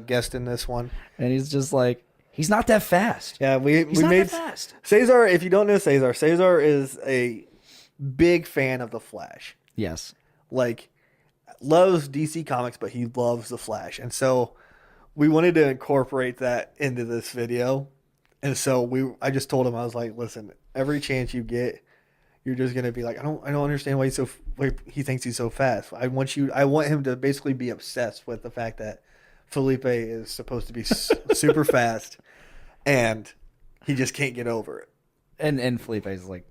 guest in this one, and he's just like, he's not that fast. Yeah, we not made that fast. Cesar. If you don't know Cesar is a big fan of the Flash. Yes, like loves DC Comics, but he loves the Flash, and so we wanted to incorporate that into this video. And so I just told him, I was like, listen, every chance you get, you're just gonna be like, I don't understand why he thinks he's so fast. I want him to basically be obsessed with the fact that Felipe is supposed to be super fast, and he just can't get over it. And Felipe's like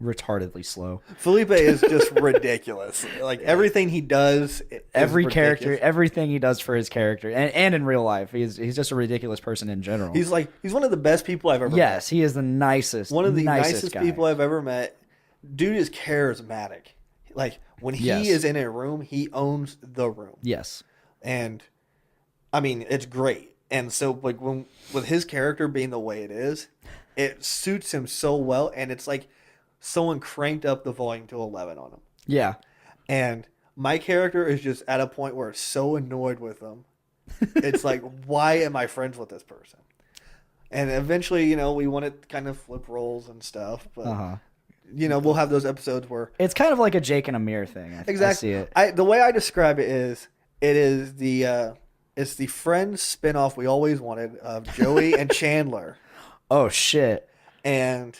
retardedly slow. Felipe is just ridiculous. Like everything he does, every character, everything he does for his character, and in real life, he's just a ridiculous person in general. He's one of the best people I've ever met. Yes, he is the nicest. One of the nicest people I've ever met. Dude is charismatic. Like when he is in a room, he owns the room. Yes, and I mean it's great. And so like with his character being the way it is, it suits him so well, and it's like someone cranked up the volume to 11 on him. Yeah. And my character is just at a point where it's so annoyed with him. It's like, why am I friends with this person? And eventually, we want to kind of flip roles and stuff. But, we'll have those episodes where... It's kind of like a Jake and Amir thing. Exactly. I see it. The way I describe it is, it's the Friends spinoff we always wanted of Joey and Chandler. Oh, shit. And...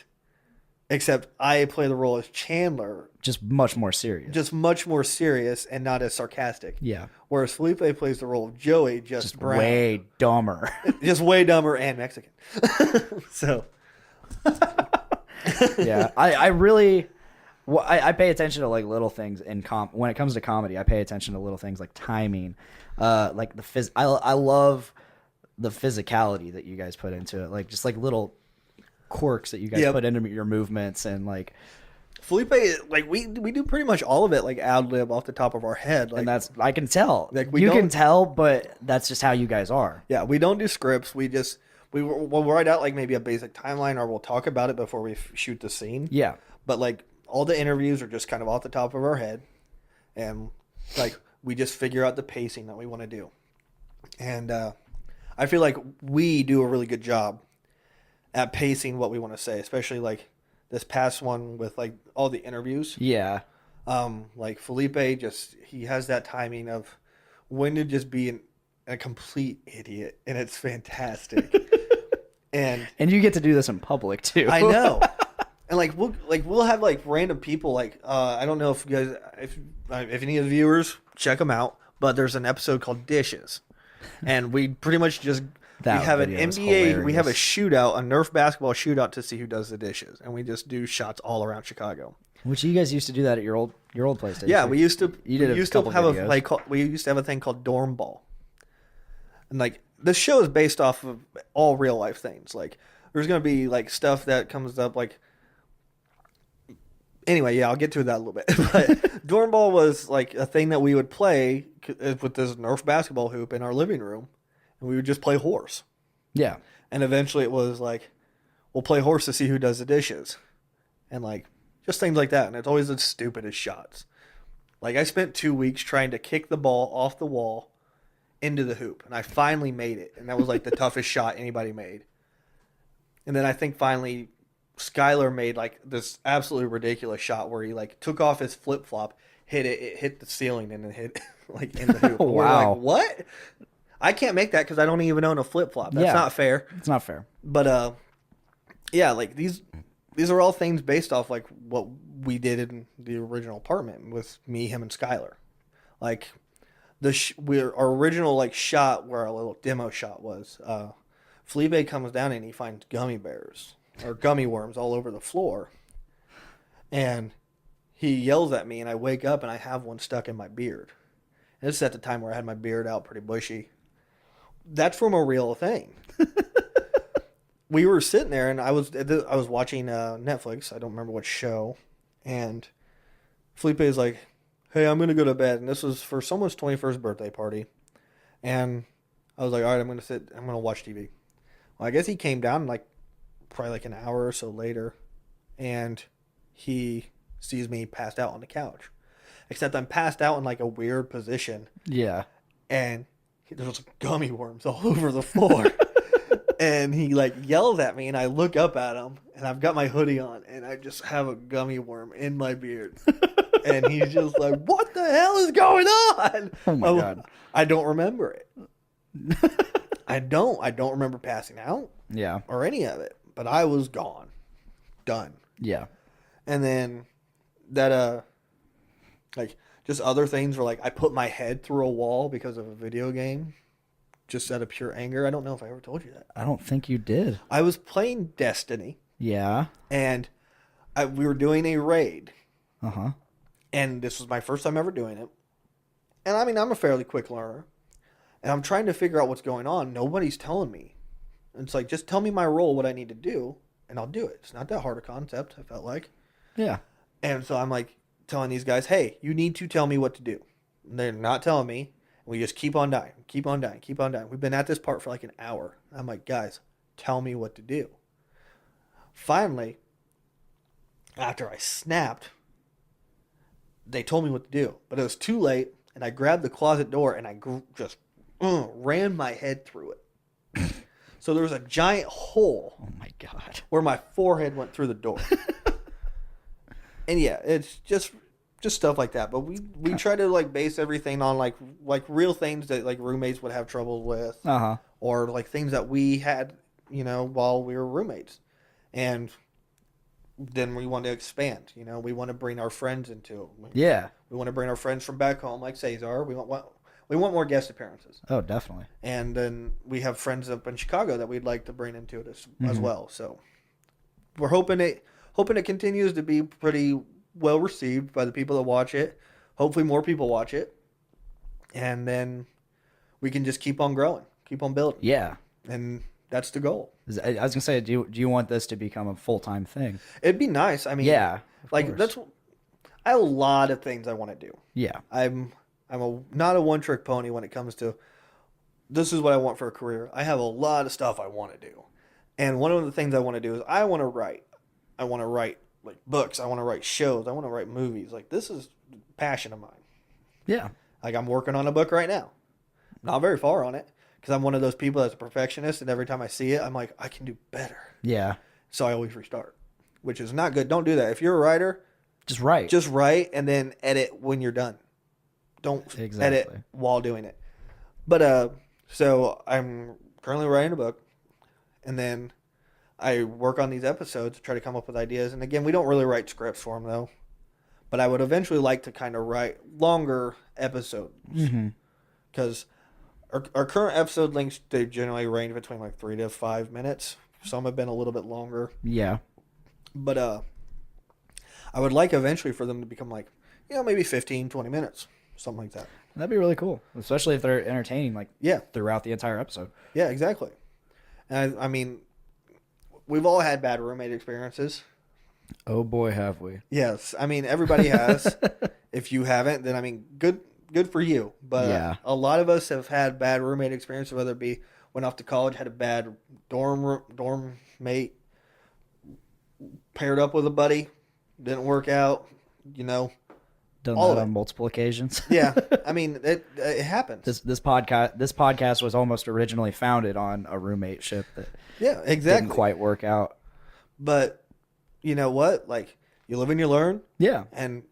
Except I play the role as Chandler. Just much more serious. Just much more serious and not as sarcastic. Yeah. Whereas Felipe plays the role of Joey, just brown. Way dumber. Just way dumber and Mexican. So. Yeah. I really... Well, I pay attention to like little things in when it comes to comedy. I pay attention to little things like timing, like I love the physicality that you guys put into it, like just like little quirks that you guys put into your movements. And like Felipe, like we do pretty much all of it like ad lib off the top of our head, like, and that's I can tell. Like you can tell, but that's just how you guys are. Yeah, we don't do scripts. We'll write out like maybe a basic timeline, or we'll talk about it before we shoot the scene. Yeah, but like all the interviews are just kind of off the top of our head, and like we just figure out the pacing that we want to do. And I feel like we do a really good job at pacing what we want to say, especially like this past one with like all the interviews. Yeah. Like Felipe he has that timing of when to just be a complete idiot, and it's fantastic. and you get to do this in public too. I know. And we'll have like random people like I don't know if you guys if any of the viewers check them out, but there's an episode called Dishes, and we pretty much just we have an NBA, we have a shootout, a Nerf basketball shootout to see who does the dishes, and we just do shots all around Chicago. Which you guys used to do that at your old place, didn't yeah, you? we used to. You did we used to have we used to have a thing called Dorm Ball, and like the show is based off of all real life things. Like there's gonna be like stuff that comes up like. Anyway, yeah, I'll get to that a little bit. But Dorm Ball was like a thing that we would play with this Nerf basketball hoop in our living room, and we would just play horse. Yeah. And eventually it was like, we'll play horse to see who does the dishes. And like, just things like that. And it's always the stupidest shots. Like I spent 2 weeks trying to kick the ball off the wall into the hoop, and I finally made it, and that was like the toughest shot anybody made. And then I think finally Skylar made like this absolutely ridiculous shot where he like took off his flip flop, hit it, it hit the ceiling, and then hit like in the hoop. Wow. We're like, what? I can't make that because I don't even own a flip flop. That's not fair. It's not fair. But yeah, like these are all things based off like what we did in the original apartment with me, him, and Skylar. Like our original like shot where our little demo shot was. Felipe comes down and he finds gummy bears or gummy worms all over the floor, and he yells at me, and I wake up and I have one stuck in my beard. And this is at the time where I had my beard out pretty bushy. That's from a real thing. We were sitting there, and I was watching Netflix. I don't remember what show, and Felipe is like, "Hey, I'm gonna go to bed." And this was for someone's 21st birthday party, and I was like, "All right, I'm gonna watch TV." Well, I guess he came down like probably like an hour or so later, and he sees me passed out on the couch. Except I'm passed out in like a weird position. Yeah. And there's gummy worms all over the floor. And he like yells at me, and I look up at him, and I've got my hoodie on, and I just have a gummy worm in my beard. And he's just like, "What the hell is going on?" Oh my God. I don't remember it. I don't remember passing out. Yeah. Or any of it. But I was gone. Done. Yeah. And then that like just other things were like I put my head through a wall because of a video game. Just out of pure anger. I don't know if I ever told you that. I don't think you did. I was playing Destiny. Yeah. And we were doing a raid. Uh-huh. And this was my first time ever doing it. And I mean, I'm a fairly quick learner. And I'm trying to figure out what's going on. Nobody's telling me. And it's like, just tell me my role, what I need to do, and I'll do it. It's not that hard a concept, I felt like. Yeah. And so I'm like telling these guys, "Hey, you need to tell me what to do." And they're not telling me. We just keep on dying, keep on dying, keep on dying. We've been at this part for like an hour. I'm like, "Guys, tell me what to do." Finally, after I snapped, they told me what to do. But it was too late, and I grabbed the closet door, and I just ran my head through it. So there was a giant hole. Oh my God. Where my forehead went through the door. And yeah, it's just stuff like that. But we try to like base everything on like real things that like roommates would have trouble with. Uh-huh. Or like things that we had, while we were roommates. And then we want to expand, we want to bring our friends into it. Yeah. We want to bring our friends from back home like Cesar. We want more guest appearances. Oh, definitely. And then we have friends up in Chicago that we'd like to bring into it as well. So we're hoping it continues to be pretty well received by the people that watch it. Hopefully more people watch it. And then we can just keep on growing, keep on building. Yeah. And that's the goal. I was going to say, do you want this to become a full-time thing? It'd be nice. I mean, yeah, like course. I have a lot of things I want to do. Yeah. I'm not a one-trick pony when it comes to this is what I want for a career. I have a lot of stuff I want to do. And one of the things I want to do is I want to write. I want to write like books. I want to write shows. I want to write movies. Like this is a passion of mine. Yeah. Like I'm working on a book right now. Not very far on it because I'm one of those people that's a perfectionist, and every time I see it, I'm like, I can do better. Yeah. So I always restart, which is not good. Don't do that. If you're a writer, just write and then edit when you're done. Don't exactly. edit while doing it. But so I'm currently writing a book, and then I work on these episodes, try to come up with ideas. And again, we don't really write scripts for them though. But I would eventually like to kind of write longer episodes. Because our current episode lengths, they generally range between like 3 to 5 minutes. Some have been a little bit longer. Yeah. But I would like eventually for them to become like, maybe 15, 20 minutes. Something like that. That'd be really cool. Especially if they're entertaining throughout the entire episode. Yeah, exactly. And I mean, we've all had bad roommate experiences. Oh boy, have we. Yes. I mean, everybody has. If you haven't, then I mean, good for you. But yeah. A lot of us have had bad roommate experiences, whether it be went off to college, had a bad dorm mate, paired up with a buddy, didn't work out, Done All that of it. on multiple occasions. Yeah, I mean it happens. This podcast was almost originally founded on a roommate ship that Yeah, exactly. didn't quite work out. But you know what? Like, you live and you learn. Yeah. And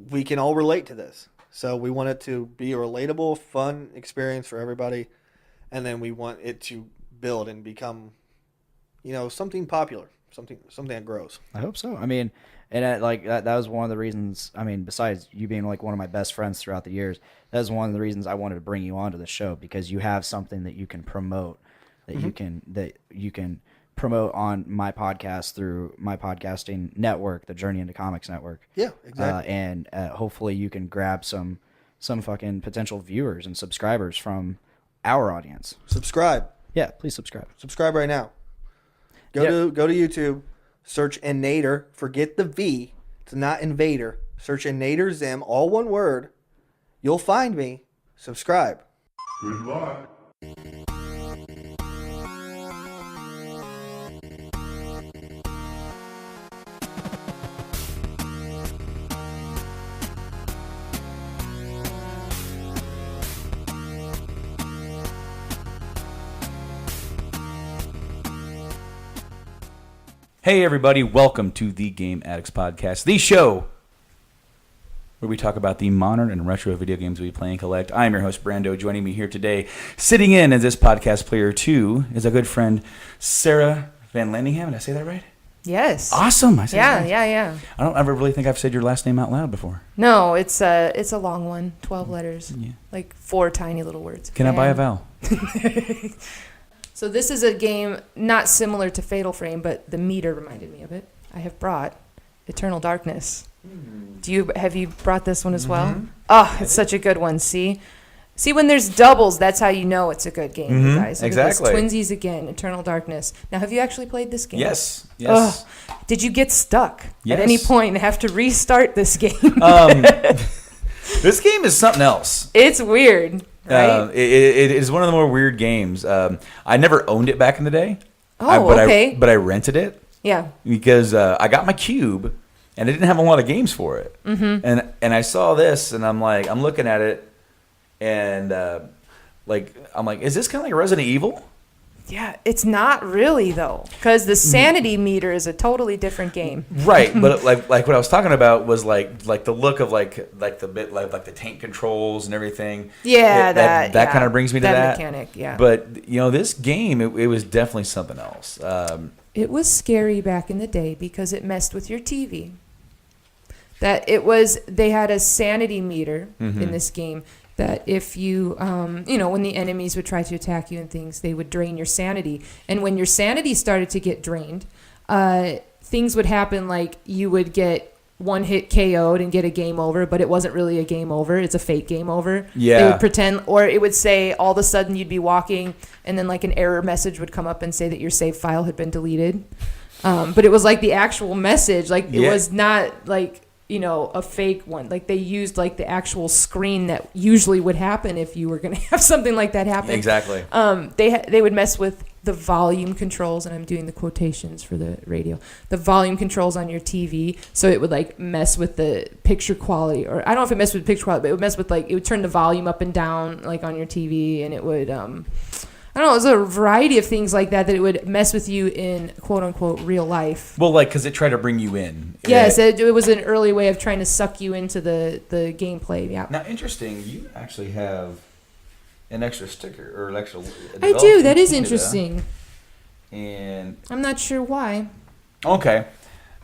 we can all relate to this. So we want it to be a relatable, fun experience for everybody. And then we want it to build and become, something popular, something that grows. I hope so. I mean, and that was one of the reasons, I mean, besides you being like one of my best friends throughout the years, that was one of the reasons I wanted to bring you onto the show, because you have something that you can promote, that you can promote on my podcast through my podcasting network, the Journey into Comics network. Yeah, exactly. And hopefully you can grab some fucking potential viewers and subscribers from our audience. Subscribe. Yeah, please subscribe. Subscribe right now. Go to YouTube, search Inator. Forget the V. It's not Invader. Search Inator Zim, all one word. You'll find me. Subscribe. Good luck. Hey, everybody. Welcome to the Game Addicts Podcast, the show where we talk about the modern and retro video games we play and collect. I'm your host, Brando. Joining me here today, sitting in as this podcast player, too, is a good friend, Sarah Van Landingham. Did I say that right? Yes. Awesome. I said that right. Yeah. I don't ever really think I've said your last name out loud before. No, it's a long one, 12 letters, Yeah. like 4 tiny little words. Can I buy a vowel? So this is a game not similar to Fatal Frame, but the meter reminded me of it. I have brought Eternal Darkness. Have you brought this one as well? Oh, it's such a good one. See when there's doubles, that's how you know it's a good game, you guys. Look at this. Exactly. Twinsies again, Eternal Darkness. Now, have you actually played this game? Yes. Did you get stuck Yes. at any point and have to restart this game? This game is something else. It's weird, right? It is one of the more weird games. I never owned it back in the day. Okay. But I rented it. Yeah. Because I got my cube, and it didn't have a lot of games for it. Mm-hmm. And I saw this, and I'm looking at it, and I'm like, is this kind of like Resident Evil? Yeah, it's not really though, because the sanity meter is a totally different game. Right, but like what I was talking about was like the look of like the tank controls and everything. Yeah, that kind of brings me to that mechanic. Yeah, but this game it was definitely something else. It was scary back in the day because it messed with your TV. They had a sanity meter in this game. That if you, when the enemies would try to attack you and things, they would drain your sanity. And when your sanity started to get drained, things would happen like you would get one hit KO'd and get a game over, but it wasn't really a game over. It's a fake game over. Yeah. They would pretend, or it would say all of a sudden you'd be walking and then like an error message would come up and say that your save file had been deleted. But it was like the actual message. Like it was not like, a fake one. Like they used like the actual screen that usually would happen if you were going to have something like that happen. Exactly. They would mess with the volume controls, and I'm doing the quotations for the radio. The volume controls on your TV, so it would like mess with the picture quality, or I don't know if it messed with picture quality, but it would mess with it would turn the volume up and down like on your TV, and it would I don't know, it was a variety of things like that it would mess with you in quote-unquote real life. Well, because it tried to bring you in. Yes, it was an early way of trying to suck you into the gameplay, yeah. Now, interesting, you actually have an extra sticker, or an extra... I do, that is interesting. And... I'm not sure why. Okay.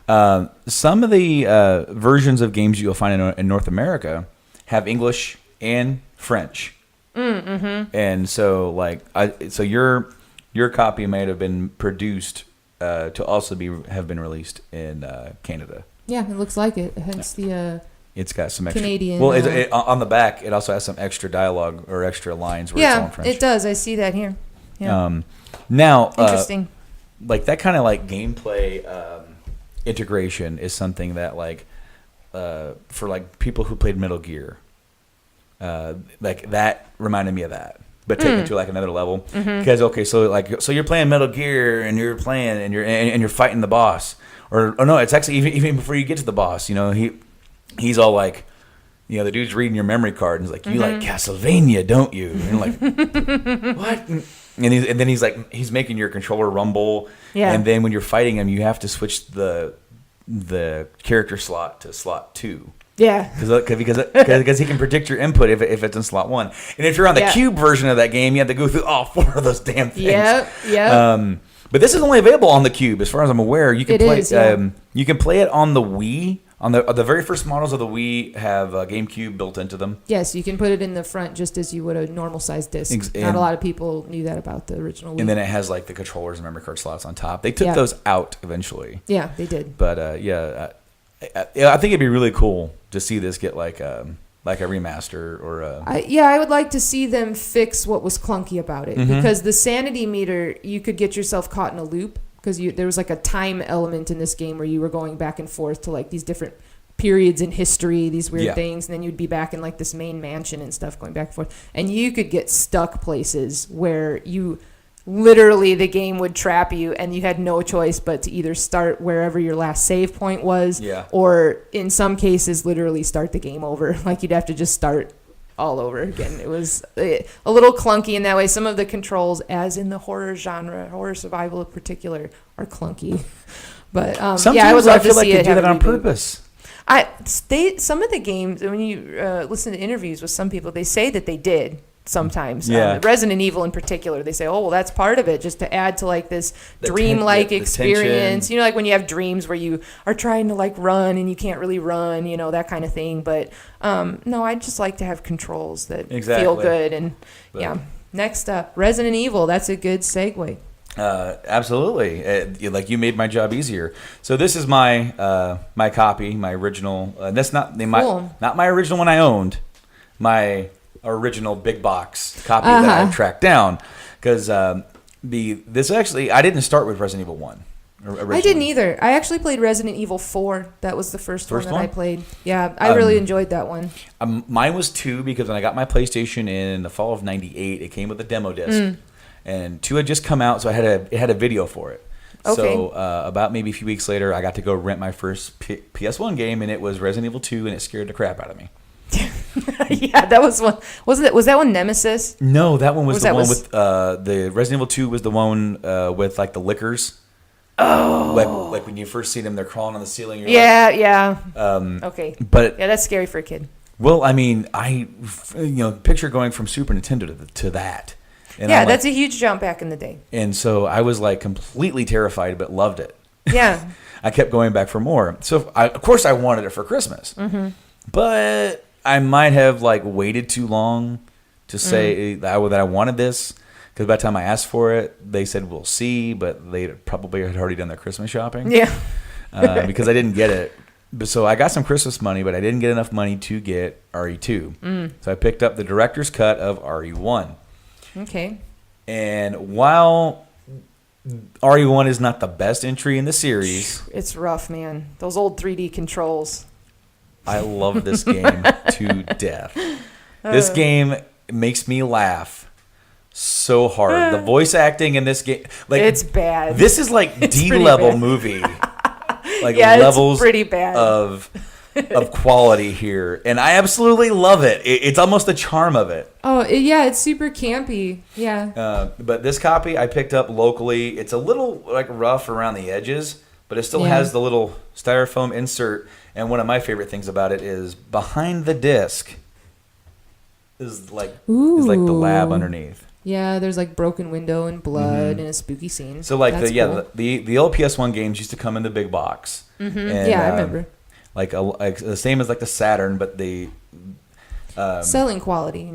Some of the versions of games you'll find in North America have English and French. Mm-hmm. And so, so your copy might have been produced to also have been released in Canada. Yeah, it looks like it. Hence the it's got some extra Canadian. Well, on the back, it also has some extra dialogue or extra lines where it's all in French. It does. I see that here. Yeah. Now, interesting. Like that kind of like gameplay integration is something that for like people who played Metal Gear. Like that reminded me of that, but take it to like another level. Because so you're playing Metal Gear and you're playing and you're fighting the boss, or no, it's actually even before you get to the boss. He's all like, you know, the dude's reading your memory card and he's like, "You like Castlevania, don't you?" And you're like, "What?" And then he's like, he's making your controller rumble. Yeah. And then when you're fighting him, you have to switch the character slot to slot 2. Yeah. Because he can predict your input if it's in slot 1. And if you're on the cube version of that game, you have to go through all 4 of those damn things. Yep. But this is only available on the cube, as far as I'm aware. You can play. Yeah. You can play it on the Wii. On the very first models of the Wii have GameCube built into them. Yes, you can put it in the front just as you would a normal size disc. Not a lot of people knew that about the original Wii. And then it has like the controllers and memory card slots on top. They took those out eventually. Yeah, they did. But I think it'd be really cool to see this get like a remaster or. I would like to see them fix what was clunky about it, because the sanity meter, you could get yourself caught in a loop. Because there was like a time element in this game where you were going back and forth to like these different periods in history, these weird things, and then you'd be back in like this main mansion and stuff going back and forth. And you could get stuck places where you literally, the game would trap you and you had no choice but to either start wherever your last save point was, or in some cases literally start the game over. Like you'd have to just start all over again. It was a little clunky in that way. Some of the controls, as in the horror genre, horror survival in particular, are clunky. But I would love to see it. They do that on purpose. Some of the games, when you listen to interviews with some people, they say that they did sometimes. Yeah. Resident Evil in particular, they say, oh, well, that's part of it, just to add to like this dreamlike experience. You know, like when you have dreams where you are trying to like run and you can't really run, you know, that kind of thing. But no, I'd just like to have controls that feel good. And next up, Resident Evil. That's a good segue. Absolutely. Like you made my job easier. So this is my my copy, my original. That's not my original one I owned. My original big box copy that I tracked down, because this actually, I didn't start with Resident Evil 1 originally. I didn't either. I actually played Resident Evil 4. That was the first one that I played. Yeah, I really enjoyed that one. Mine was 2, because when I got my PlayStation in the fall of '98, it came with a demo disc, and 2 had just come out, so it had a video for it. Okay. So about maybe a few weeks later, I got to go rent my first PS1 game, and it was Resident Evil 2, and it scared the crap out of me. Yeah, that was one. Was that one Nemesis? No, that one was the one with the Resident Evil 2 was the one with like the lickers. Oh, like when you first see them, they're crawling on the ceiling. Yeah. Okay, but that's scary for a kid. Well, I mean, picture going from Super Nintendo to that. And that's a huge jump back in the day. And so I was like completely terrified, but loved it. Yeah. I kept going back for more. So of course I wanted it for Christmas, but I might have like waited too long to say that I wanted this, because by the time I asked for it, they said we'll see, but they probably had already done their Christmas shopping. Yeah. Because I didn't get it. So I got some Christmas money, but I didn't get enough money to get RE2. So I picked up the director's cut of RE1. Okay. And while RE1 is not the best entry in the series, it's rough, man. Those old 3D controls. I love this game to death. This game makes me laugh so hard. The voice acting in this game, like, it's bad. This is like D-level movie. Like levels it's pretty bad. of quality here, and I absolutely love it. It's almost the charm of it. Oh yeah, it's super campy. Yeah. But this copy I picked up locally. It's a little like rough around the edges, but it still has the little styrofoam insert. And one of my favorite things about it is behind the disc is like the lab underneath. Yeah, there's like broken window and blood and a spooky scene. So like That's cool. the old PS1 games used to come in the big box. And, I remember. Like the same as like the Saturn, but the selling quality,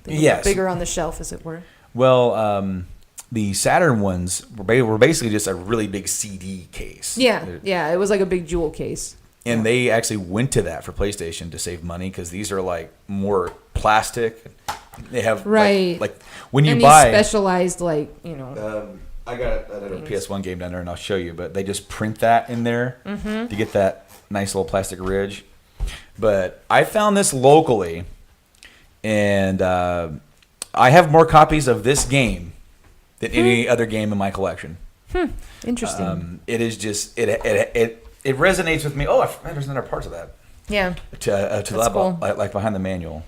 bigger on the shelf, as it were. Well, the Saturn ones were basically just a really big CD case. Yeah, it was like a big jewel case. And they actually went to that for PlayStation to save money, because these are like more plastic. They have like when you buy specialized I got a PS1 game down there, and I'll show you. But they just print that in there to get that nice little plastic ridge. But I found this locally, and I have more copies of this game than any other game in my collection. Interesting. It is just it resonates with me. Oh, there's another part of that. Yeah. To the lab, cool. like behind the manual.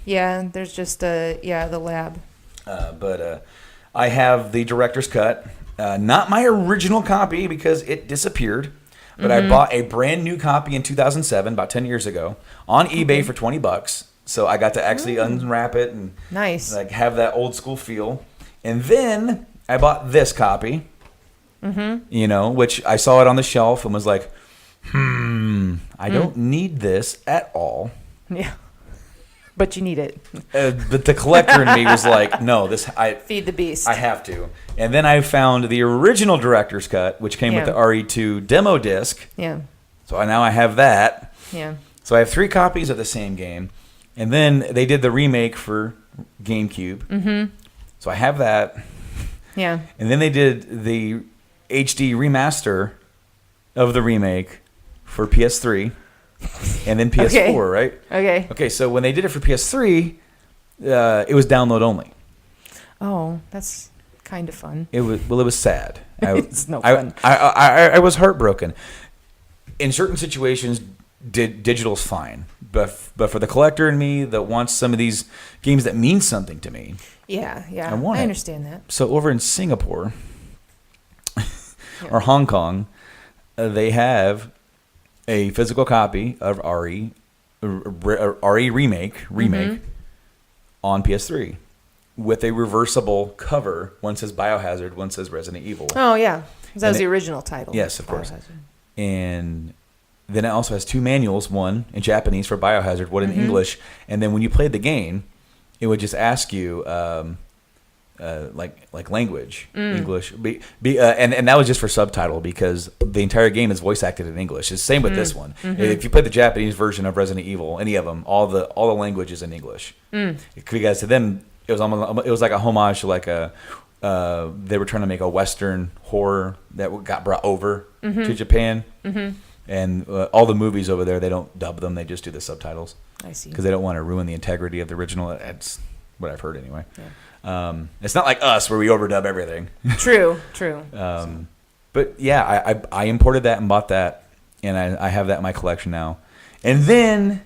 Yeah, there's just the lab. But I have the director's cut. Not my original copy because it disappeared. But I bought a brand new copy in 2007, about 10 years ago, on eBay for $20. So I got to actually unwrap it and nice, like have that old school feel. And then I bought this copy, you know, which I saw it on the shelf and was like, I don't need this at all. Yeah. But you need it. But the collector in me was like, no, feed the beast. I have to. And then I found the original director's cut, which came with the RE2 demo disc. Yeah. So now I have that. Yeah. So I have 3 copies of the same game. And then they did the remake for GameCube. Mm-hmm. So I have that. Yeah. And then they did the HD remaster of the remake for PS3. And then PS4, right? Okay. Okay, so when they did it for PS3, it was download only. Oh, that's kind of fun. It was sad. It's no fun. I was heartbroken. In certain situations, digital's fine, but for the collector and me that wants some of these games that mean something to me, yeah, I understand that. So over in Singapore or Hong Kong, they have a physical copy of RE remake on PS3 with a reversible cover. One says Biohazard, one says Resident Evil. Oh yeah, that was the original title. Yes, of course. And then it also has 2 manuals, one in Japanese for Biohazard, one in English. And then when you played the game, it would just ask you like language, English, and that was just for subtitle because the entire game is voice acted in English. It's the same with this one. If you play the Japanese version of Resident Evil, any of them, all the language is in English. Because to them, it was like a homage to like they were trying to make a Western horror that got brought over to Japan. And all the movies over there, they don't dub them; they just do the subtitles. I see. Because they don't want to ruin the integrity of the original. That's what I've heard anyway. Yeah. It's not like us where we overdub everything. True. But yeah, I imported that and bought that, and I have that in my collection now. And then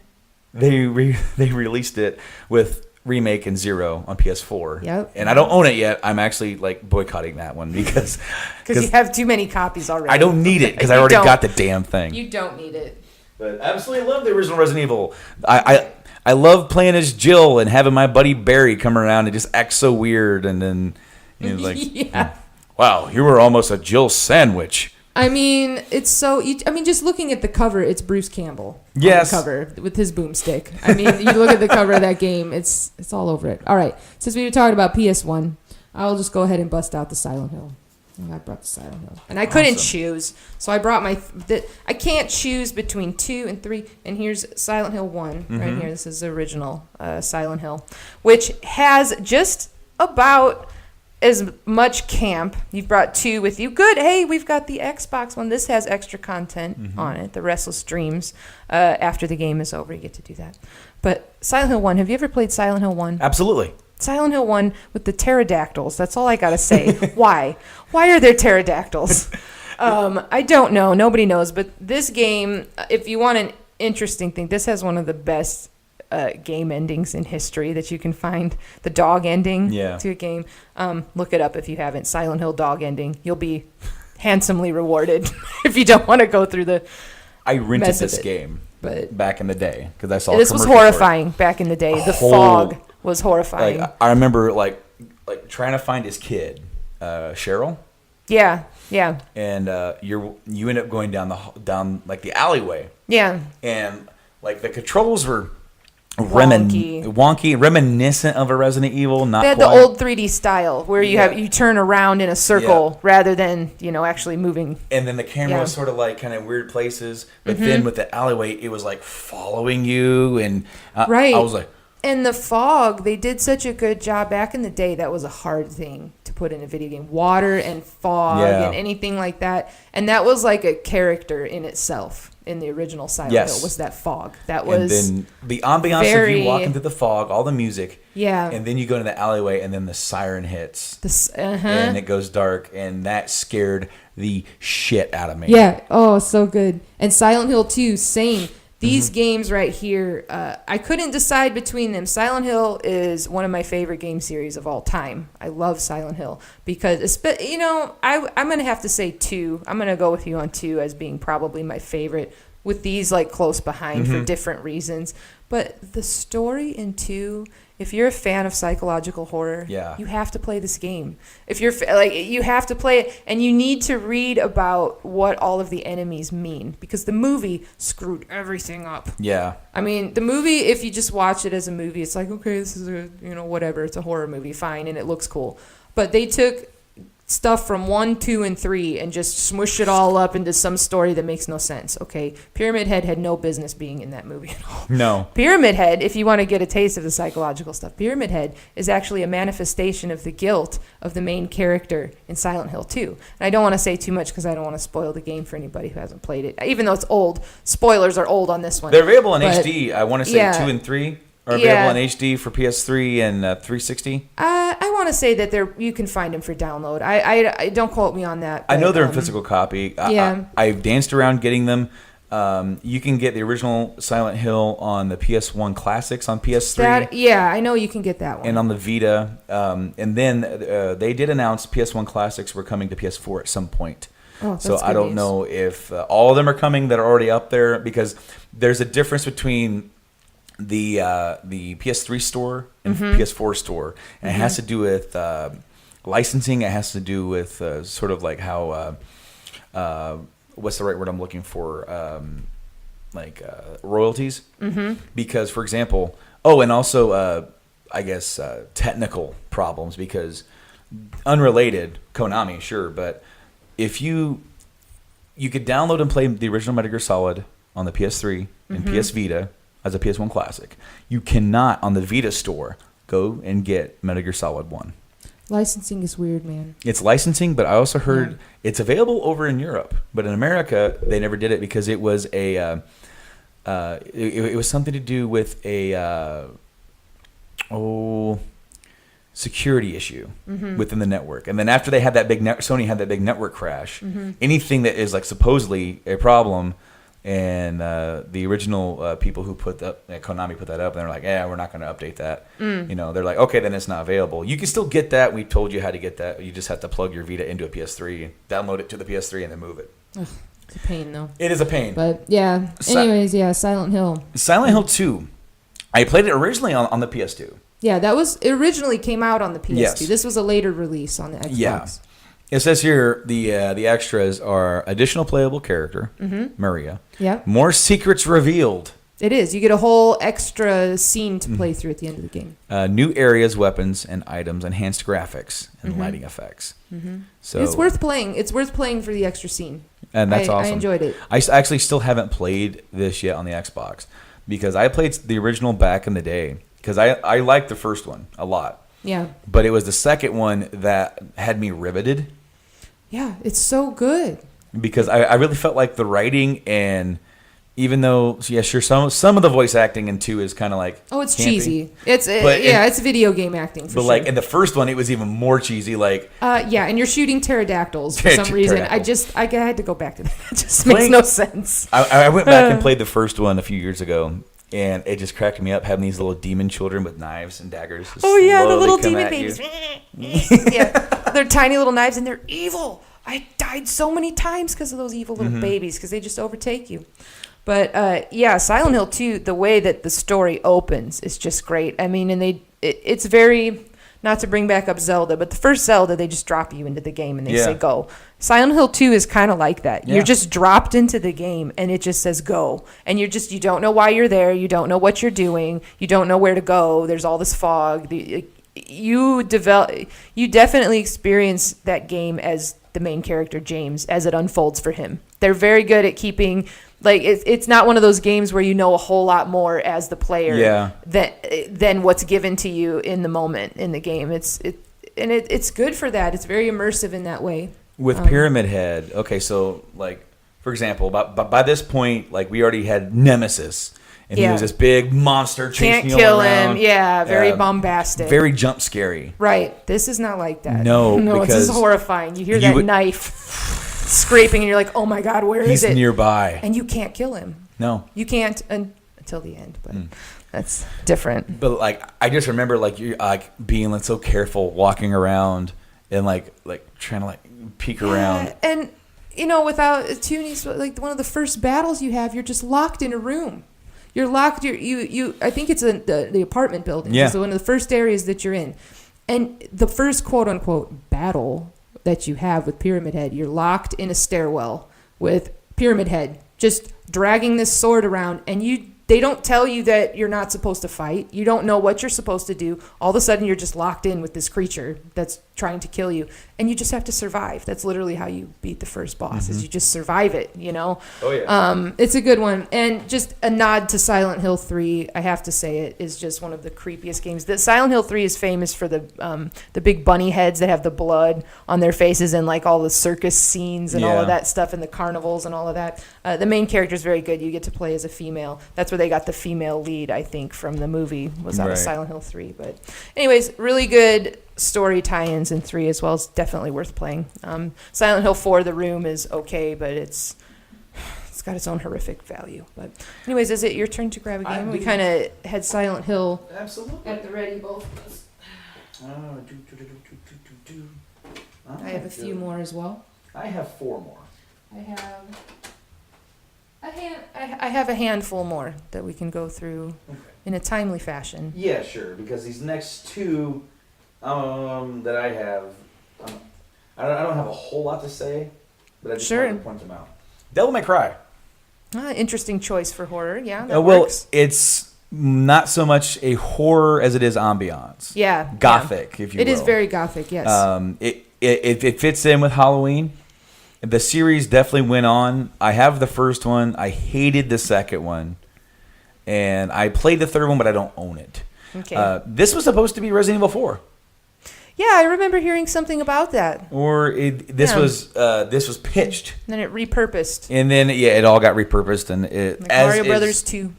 they released it with Remake and Zero on PS4. Yep. And I don't own it yet. I'm actually like boycotting that one because you have too many copies already. I don't need it because I already got the damn thing. You don't need it. But I absolutely love the original Resident Evil. I love playing as Jill and having my buddy Barry come around and just act so weird, and then like, wow, you were almost a Jill sandwich. I mean, it's so. Just looking at the cover, it's Bruce Campbell. Yes. On the cover with his boomstick. I mean, you look at the cover of that game, it's all over it. All right, since we were talking about PS1, I'll just go ahead and bust out the Silent Hill. I brought the Silent Hill, and I couldn't choose, so I brought I can't choose between 2 and 3, and here's Silent Hill 1 right here. This is the original Silent Hill, which has just about as much camp. You've brought 2 with you. Good. Hey, we've got the Xbox one. This has extra content on it. The Restless Dreams. After the game is over, you get to do that. But Silent Hill 1. Have you ever played Silent Hill 1? Absolutely. Silent Hill 1 with the pterodactyls. That's all I got to say. Why? Why are there pterodactyls? I don't know. Nobody knows. But this game, if you want an interesting thing, this has one of the best game endings in history that you can find. The dog ending to a game. Look it up if you haven't. Silent Hill dog ending. You'll be handsomely rewarded if you don't want to go through the I rented mess of this it. game But back in the day because I saw this was horrifying back in the day. The fog was horrifying. Like, I remember like trying to find his kid, Cheryl. Yeah. And you end up going down like the alleyway. Yeah. And like the controls were wonky, reminiscent of a Resident Evil. Not they had quite. the old 3D style where you turn around in a circle rather than actually moving. And then the camera was sort of like kind of weird places, but then with the alleyway, it was like following you, and I was like. And the fog, they did such a good job back in the day. That was a hard thing to put in a video game. Water and fog and anything like that. And that was like a character in itself in the original Silent Hill was that fog. That was and then the ambiance of you walking through the fog, all the music. Yeah. And then you go into the alleyway and then the siren hits. And it goes dark, and that scared the shit out of me. Yeah. Oh, so good. And Silent Hill 2, same. These games right here, I couldn't decide between them. Silent Hill is one of my favorite game series of all time. I love Silent Hill because, I'm going to have to say 2. I'm going to go with you on 2 as being probably my favorite, with these like close behind for different reasons. But the story in 2, if you're a fan of psychological horror, you have to play this game. If you're you have to play it, and you need to read about what all of the enemies mean, because the movie screwed everything up. Yeah. I mean, the movie, if you just watch it as a movie, it's like, okay, this is whatever, it's a horror movie, fine, and it looks cool. But they took stuff from 1, 2, and 3 and just smushed it all up into some story that makes no sense. Okay, Pyramid Head had no business being in that movie at all. No. Pyramid Head, if you want to get a taste of the psychological stuff, Pyramid Head is actually a manifestation of the guilt of the main character in Silent Hill 2. And I don't want to say too much because I don't want to spoil the game for anybody who hasn't played it. Even though it's old, spoilers are old on this one. They're available in HD. I want to say 2 and 3 are available in HD for PS3 and 360. I want to say that you can find them for download. I don't quote me on that. I know they're in physical copy. I've danced around getting them. You can get the original Silent Hill on the PS1 Classics on PS3. I know you can get that one. And on the Vita. And then they did announce PS1 Classics were coming to PS4 at some point. Oh, so I don't know if all of them are coming that are already up there, because there's a difference between the PS3 store and PS4 store, and it has to do with licensing. It has to do with sort of like how what's the right word I'm looking for, royalties. Because, for example, and also I guess technical problems, because unrelated, Konami, sure, but if you could download and play the original Metal Gear Solid on the PS3 and PS Vita as a PS1 Classic, you cannot on the Vita store go and get Metal Gear Solid 1. Licensing is weird, man. It's licensing, but I also heard it's available over in Europe, but in America they never did it because it was it was something to do with a security issue within the network. And then after they had that big Sony had that big network crash, anything that is like supposedly a problem. And the original people who put that, Konami put that up, and they're like, we're not going to update that. They're like, okay, then it's not available. You can still get that. We told you how to get that. You just have to plug your Vita into a PS3, download it to the PS3, and then move it. Ugh, it's a pain, though. It is a pain. But, yeah. Anyways, Silent Hill. Silent Hill 2. I played it originally on the PS2. Yeah, it originally came out on the PS2. Yes. This was a later release on the Xbox. Yeah. It says here the extras are additional playable character, Maria. Yeah. More secrets revealed. It is. You get a whole extra scene to play through at the end of the game. New areas, weapons, and items, enhanced graphics, and lighting effects. So it's worth playing. It's worth playing for the extra scene. And that's awesome. I enjoyed it. I actually still haven't played this yet on the Xbox, because I played the original back in the day, because I liked the first one a lot. Yeah. But it was the second one that had me riveted. Yeah, it's so good. Because I really felt like the writing, and even though, sure, some of the voice acting in 2 is kind of like it's campy. cheesy. It's video game acting for sure. But like in the first one, it was even more cheesy. Like and you're shooting pterodactyls for some reason. I had to go back to that. It just makes no sense. I went back and played the first one a few years ago, and it just cracked me up having these little demon children with knives and daggers. The little demon babies. They're tiny little knives, and they're evil. I died so many times because of those evil little babies, because they just overtake you. But Silent Hill 2, the way that the story opens is just great. I mean, and it's very, not to bring back up Zelda, but the first Zelda, they just drop you into the game and they say go. Silent Hill 2 is kind of like that. You're just dropped into the game and it just says go. And you don't know why you're there. You don't know what you're doing. You don't know where to go. There's all this fog. You definitely experience that game as the main character, James, as it unfolds for him. They're very good at keeping, like, it's not one of those games where you know a whole lot more as the player than what's given to you in the moment in the game. It's good for that. It's very immersive in that way. With Pyramid Head, okay, so like, for example, by this point, like, we already had Nemesis. And he was this big monster chasing you all around. Can't kill him. Yeah, very bombastic. Very jump scary. Right. This is not like that. No, this is horrifying. You hear that knife scraping, and you're like, oh my God, where is it? He's nearby. And you can't kill him. No. You can't until the end, but that's different. But like, I just remember like you like being like so careful walking around and like trying to like peek around. And without Toonies, like one of the first battles you have, you're just locked in a room. You're locked. You. I think it's the apartment building. Yeah. So one of the first areas that you're in, and the first quote unquote battle that you have with Pyramid Head, you're locked in a stairwell with Pyramid Head just dragging this sword around, and they don't tell you that you're not supposed to fight. You don't know what you're supposed to do. All of a sudden, you're just locked in with this creature that's trying to kill you, and you just have to survive. That's literally how you beat the first boss, is you just survive it, Oh, yeah. It's a good one. And just a nod to Silent Hill 3, I have to say it is just one of the creepiest games. The Silent Hill 3 is famous for the big bunny heads that have the blood on their faces and like all the circus scenes and all of that stuff and the carnivals and all of that. The main character is very good. You get to play as a female. That's where they got the female lead, I think, from the movie, was out of Silent Hill 3. But anyways, really good story tie-ins in 3 as well. It's definitely worth playing. Silent Hill 4, The Room is okay, but it's got its own horrific value. But anyways, is it your turn to grab a game? We kind of had Silent Hill at the ready, both of us. I have a few more as well. I have 4 more. I have a handful more that we can go through in a timely fashion. Yeah, sure. Because these next 2 that I have, I don't have a whole lot to say, but I just wanted to point them out. Devil May Cry. Interesting choice for horror. Yeah, that well, works. it's not so much a horror as it is ambiance. Yeah, gothic, if you will. It is very gothic. Yes. It fits in with Halloween. The series definitely went on. I have the first one. I hated the second one, and I played the third one, but I don't own it. Okay. This was supposed to be Resident Evil 4. Yeah, I remember hearing something about that. Or this was pitched. And then it repurposed. And then it all got repurposed, and like Mario Brothers 2.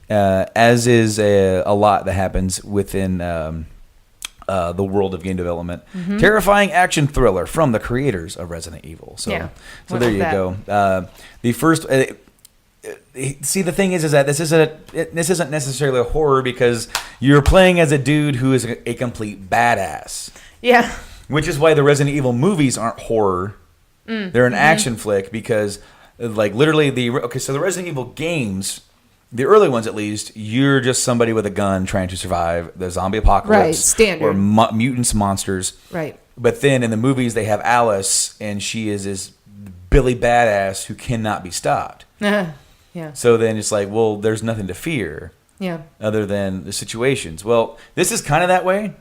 As is a lot that happens within the world of game development. Mm-hmm. Terrifying action thriller from the creators of Resident Evil. So there you go. The first. See, the thing is that this isn't necessarily a horror because you're playing as a dude who is a complete badass. Yeah. Which is why the Resident Evil movies aren't horror. They're an action flick because, like, literally so the Resident Evil games, the early ones at least, you're just somebody with a gun trying to survive the zombie apocalypse. Right, standard. Or mutants, monsters. Right. But then in the movies, they have Alice, and she is this Billy badass who cannot be stopped. Yeah. So then it's like, well, there's nothing to fear. Yeah. Other than the situations. Well, this is kind of that way,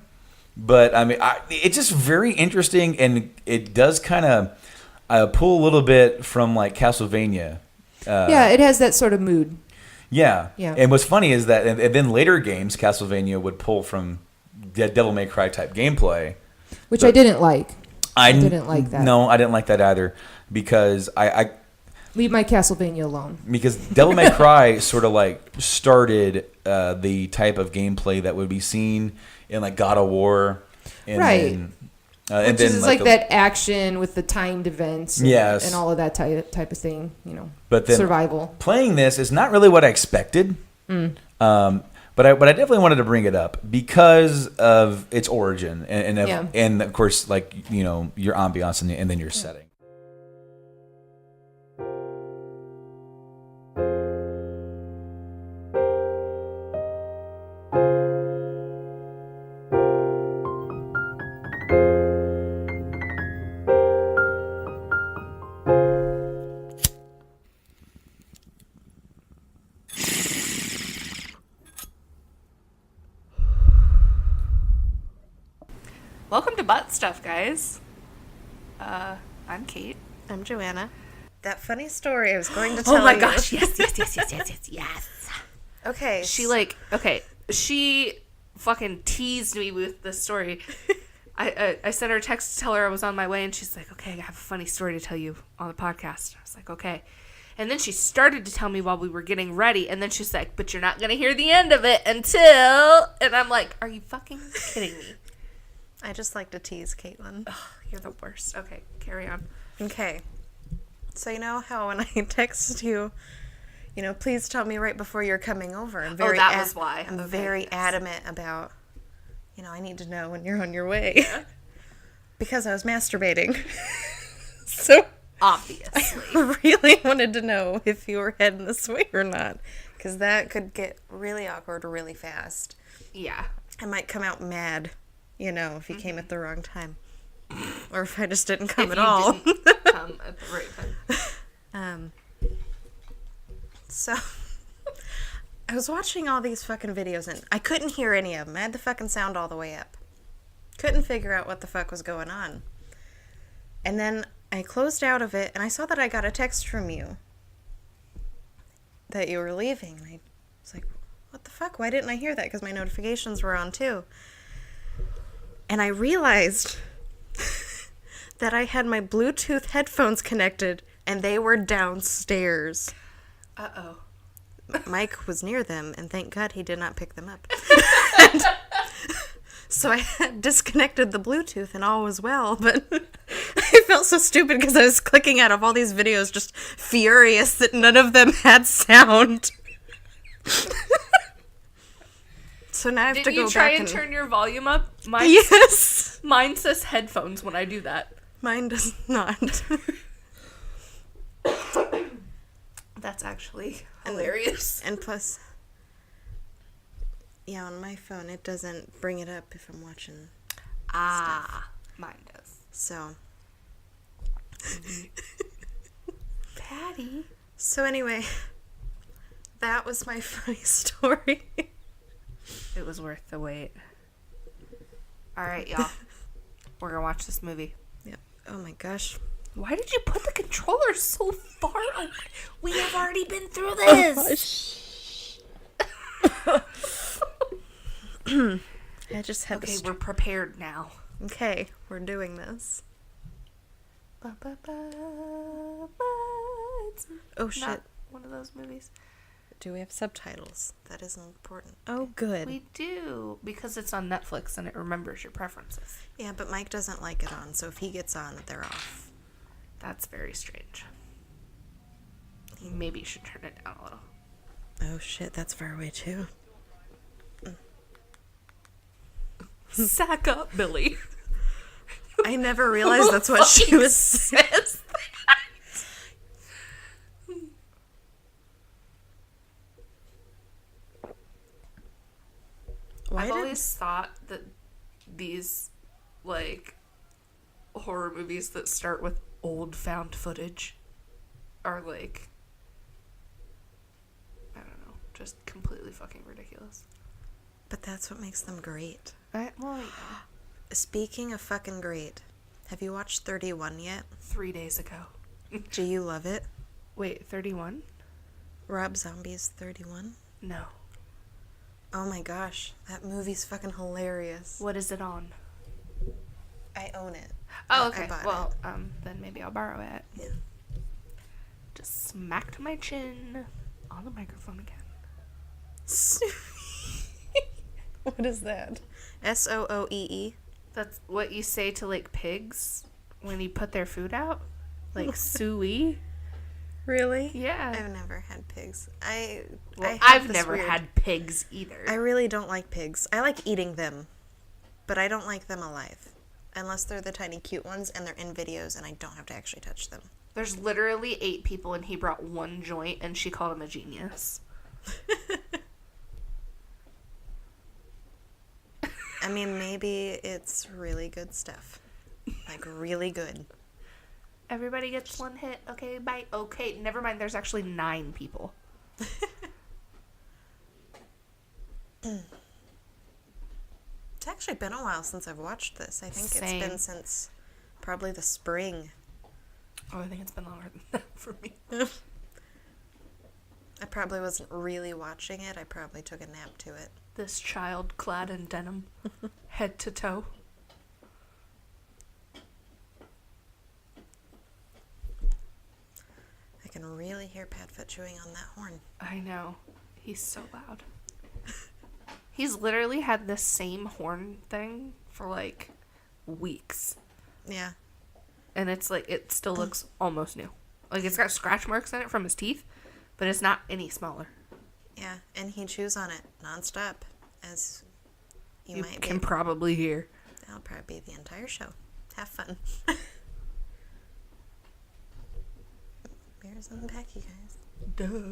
but I mean, it's just very interesting, and it does kind of pull a little bit from like Castlevania. It has that sort of mood. Yeah. Yeah. And what's funny is that, and then later games, Castlevania would pull from Devil May Cry type gameplay, which I didn't like. I didn't like that. No, I didn't like that either because I leave my Castlevania alone. Because Devil May Cry sort of like started the type of gameplay that would be seen in like God of War, and right? And which is like that action with the timed events, and all of that type of thing, But then survival. Playing this is not really what I expected, but I definitely wanted to bring it up because of its origin and of course like your ambiance and then your setting. Welcome to Butt Stuff, guys. I'm Kate. I'm Joanna. That funny story I was going to tell you. Oh my gosh, yes. Okay. She fucking teased me with this story. I sent her a text to tell her I was on my way, and she's like, okay, I have a funny story to tell you on the podcast. I was like, okay. And then she started to tell me while we were getting ready, and then she's like, but you're not going to hear the end of it until... And I'm like, are you fucking kidding me? I just like to tease Caitlin. Ugh, you're the worst. Okay, carry on. Okay. So you know how when I text you, please tell me right before you're coming over. I'm that was why. I'm Okay, very yes. adamant about, I need to know when you're on your way. Yeah. Because I was masturbating. So Obviously. I really wanted to know if you were heading this way or not. Because that could get really awkward really fast. Yeah. I might come out mad, if you came at the wrong time. Or if I just didn't come If at you all. didn't come at the right time. So I was watching all these fucking videos and I couldn't hear any of them. I had the fucking sound all the way up. Couldn't figure out what the fuck was going on. And then I closed out of it and I saw that I got a text from you that you were leaving. And I was like, what the fuck? Why didn't I hear that? Because my notifications were on too. And I realized that I had my Bluetooth headphones connected and they were downstairs. Uh-oh. Mike was near them, and thank God he did not pick them up. So I had disconnected the Bluetooth, and all was well, but I felt so stupid because I was clicking out of all these videos just furious that none of them had sound. So now I have to Did go you try back and turn your volume up? Yes. Mine says headphones when I do that. Mine does not. That's actually hilarious. And plus, on my phone, it doesn't bring it up if I'm watching stuff. Mine does. So. Patty. So anyway, that was my funny story. It was worth the wait. All right, y'all. We're going to watch this movie. Yep. Oh my gosh. Why did you put the controller so far away? We have already been through this. I just had Okay, we're prepared now. Okay, we're doing this. Oh shit. Not one of those movies. Do we have subtitles? That isn't important. Oh, good. We do, because it's on Netflix and it remembers your preferences. Yeah, but Mike doesn't like it on, so if he gets on, they're off. That's very strange. Maybe you should turn it down a little. Oh shit, that's far away too. Sack up, Billy. I never realized that's what she was saying. I've always thought that these, horror movies that start with old found footage are, I don't know, just completely fucking ridiculous. But that's what makes them great. Yeah. Speaking of fucking great, have you watched 31 yet? 3 days ago. Do you love it? Wait, 31? Rob Zombie's 31? No. Oh my gosh, that movie's fucking hilarious. What is it on? I own it. Oh, okay. I bought Well, then maybe I'll borrow it. Yeah. Just smacked my chin on the microphone again. What is that? SOOEE? That's what you say to, pigs when you put their food out? Suey? Really? Yeah. I've never had pigs. I've never had pigs either. I really don't like pigs. I like eating them, but I don't like them alive. Unless they're the tiny cute ones and they're in videos and I don't have to actually touch them. There's literally 8 people and he brought one joint and she called him a genius. I mean, maybe it's really good stuff. Really good. Everybody gets one hit. Okay, bye. Okay, never mind. There's actually 9 people. It's actually been a while since I've watched this. I think Same. It's been since probably the spring. Oh, I think it's been longer than that for me. I probably wasn't really watching it. I probably took a nap to it. This child clad in denim, head to toe. I can really hear Padfoot chewing on that horn. I know. He's so loud. He's literally had this same horn thing for weeks. Yeah. And it's it still looks almost new. It's got scratch marks in it from his teeth, but it's not any smaller. Yeah, and he chews on it nonstop, as you might can be. probably hear. That'll probably be the entire show. Have fun. Beers in the back, you guys. Duh.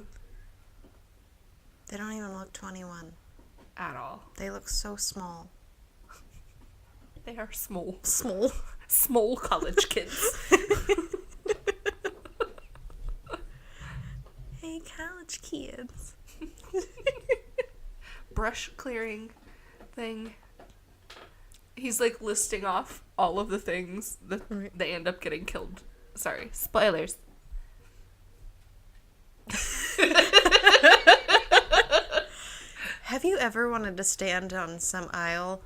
They don't even look 21. At all. They look so small. They are small. Small. Small college kids. Hey, college kids. Brush clearing thing. He's like listing off all of the things that they end up getting killed. Sorry, spoilers. Have you ever wanted to stand on some aisle,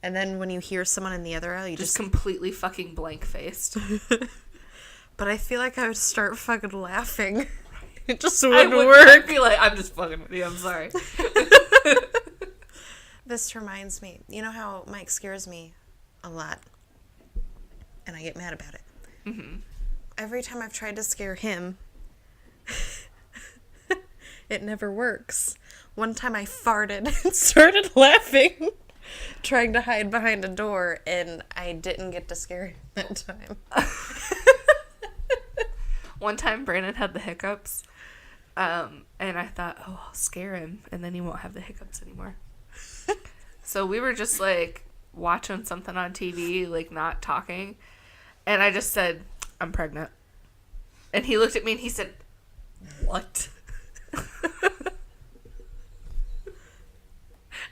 and then when you hear someone in the other aisle, you just completely fucking blank faced? But I feel like I would start fucking laughing. It just I wouldn't would work. be like, I'm just fucking with you. I'm sorry. This reminds me. You know how Mike scares me a lot, and I get mad about it. Mm-hmm. Every time I've tried to scare him, it never works. One time I farted and started laughing, trying to hide behind a door, and I didn't get to scare him that time. One time Brandon had the hiccups, and I thought, oh, I'll scare him, and then he won't have the hiccups anymore. So we were just, like, watching something on TV, like, not talking, and I just said, I'm pregnant. And he looked at me and he said, what?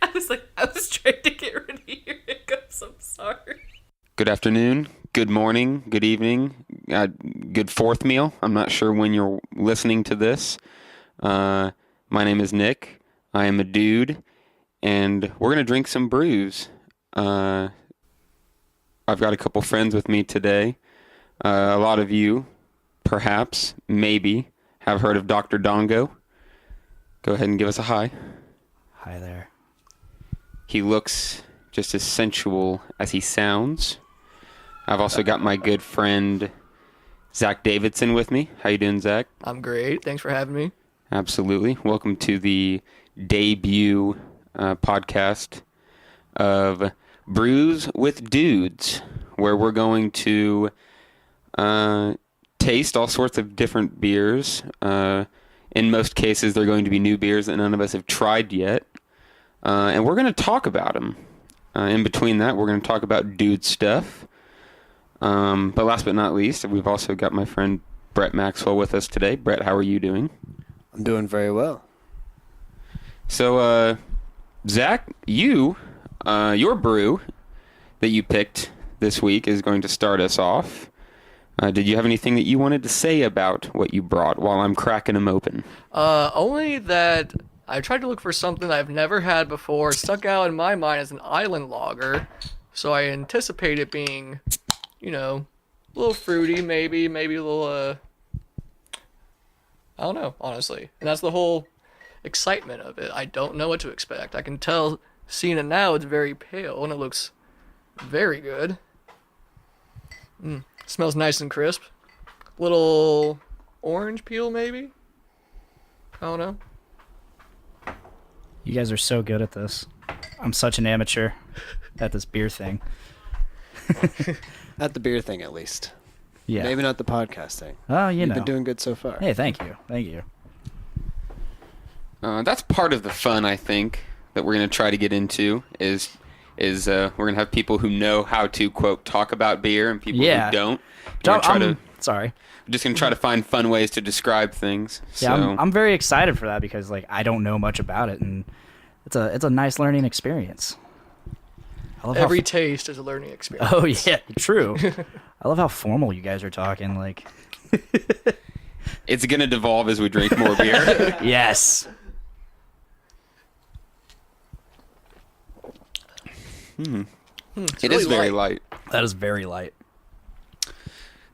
I was like, I was trying to get rid of your hiccups. I'm sorry. Good afternoon, good morning, good evening, good fourth meal. I'm not sure when you're listening to this. My name is Nick. I am a dude, and we're going to drink some brews. I've got a couple friends with me today. A lot of you, perhaps, maybe, have heard of Dr. Dongo. Go ahead and give us a hi. Hi there. He looks just as sensual as he sounds. I've also got my good friend Zach Davidson with me. How you doing, Zach? I'm great. Thanks for having me. Absolutely. Welcome to the debut podcast of Brews with Dudes, where we're going to taste all sorts of different beers. In most cases, they're going to be new beers that none of us have tried yet. And we're going to talk about them. In between that, we're going to talk about dude stuff. But last but not least, we've also got my friend Brett Maxwell with us today. Brett, how are you doing? I'm doing very well. So, Zach, your brew that you picked this week is going to start us off. Did you have anything that you wanted to say about what you brought while I'm cracking them open? Only that I tried to look for something I've never had before. It stuck out in my mind as an island lager, so I anticipate it being, you know, a little fruity, maybe a little, I don't know, honestly. And that's the whole excitement of it. I don't know what to expect. I can tell, seeing it now, it's very pale, and it looks very good. Smells nice and crisp. Little orange peel, maybe? I don't know. You guys are so good at this. I'm such an amateur at this beer thing. At the beer thing, at least. Yeah. Maybe not the podcast thing. Oh, You've been doing good so far. Hey, thank you. Thank you. That's part of the fun, I think, that we're going to try to get into is we're going to have people who know how to, quote, talk about beer and people who don't. Sorry. We're just going to try to find fun ways to describe things. Yeah, so. I'm very excited for that because, like, I don't know much about it, and it's a nice learning experience. I love Every taste is a learning experience. Oh, yeah, true. I love how formal you guys are talking, like... It's going to devolve as we drink more beer. Yes. It is very light. That is very light.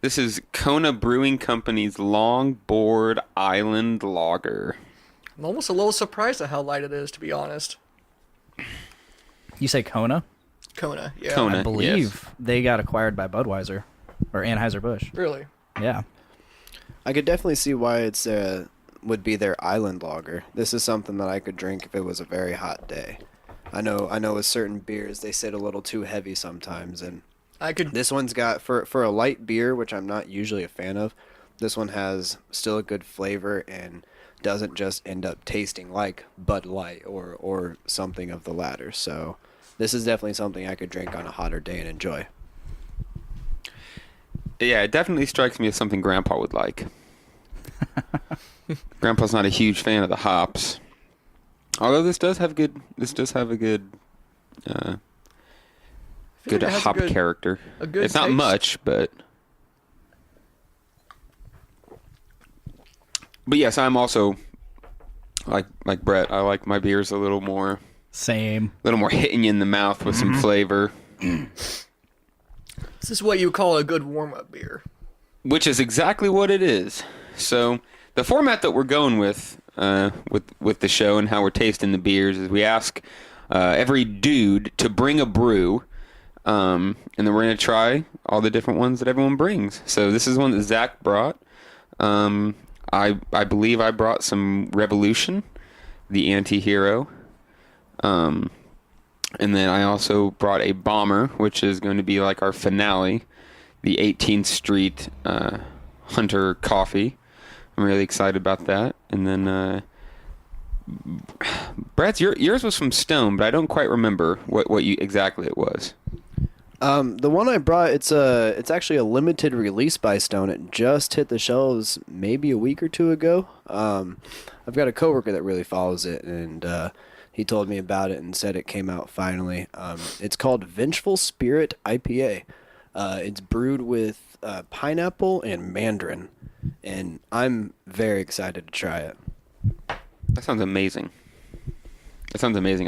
This is Kona Brewing Company's Longboard Island Lager. I'm almost a little surprised at how light it is, to be honest. You say Kona? Kona, yeah. Kona, I believe they got acquired by Budweiser or Anheuser-Busch. Really? Yeah. I could definitely see why it's would be their island lager. This is something that I could drink if it was a very hot day. I know with certain beers they sit a little too heavy sometimes, and this one's got for a light beer, which I'm not usually a fan of. This one has still a good flavor and doesn't just end up tasting like Bud Light or something of the latter. So this is definitely something I could drink on a hotter day and enjoy. Yeah, it definitely strikes me as something Grandpa would like. Grandpa's not a huge fan of the hops, although this does have a good hop character. It's not much, but yes, I'm also like Brett. I like my beers a little more hitting you in the mouth with some flavor. This is what you call a good warm-up beer. Which is exactly what it is. So the format that we're going with the show and how we're tasting the beers is we ask every dude to bring a brew, and then we're going to try all the different ones that everyone brings. So this is one that Zach brought. I believe I brought some Revolution, the anti-hero. And then I also brought a Bomber, which is going to be like our finale, the 18th Street Hunter Coffee. I'm really excited about that. And then Brad's yours was from Stone, but I don't quite remember what you exactly it was. The one I brought, it's actually a limited release by Stone. It just hit the shelves maybe a week or two ago. I've got a coworker that really follows it, and he told me about it and said it came out finally. It's called Vengeful Spirit IPA. It's brewed with pineapple and mandarin, and I'm very excited to try it. That sounds amazing.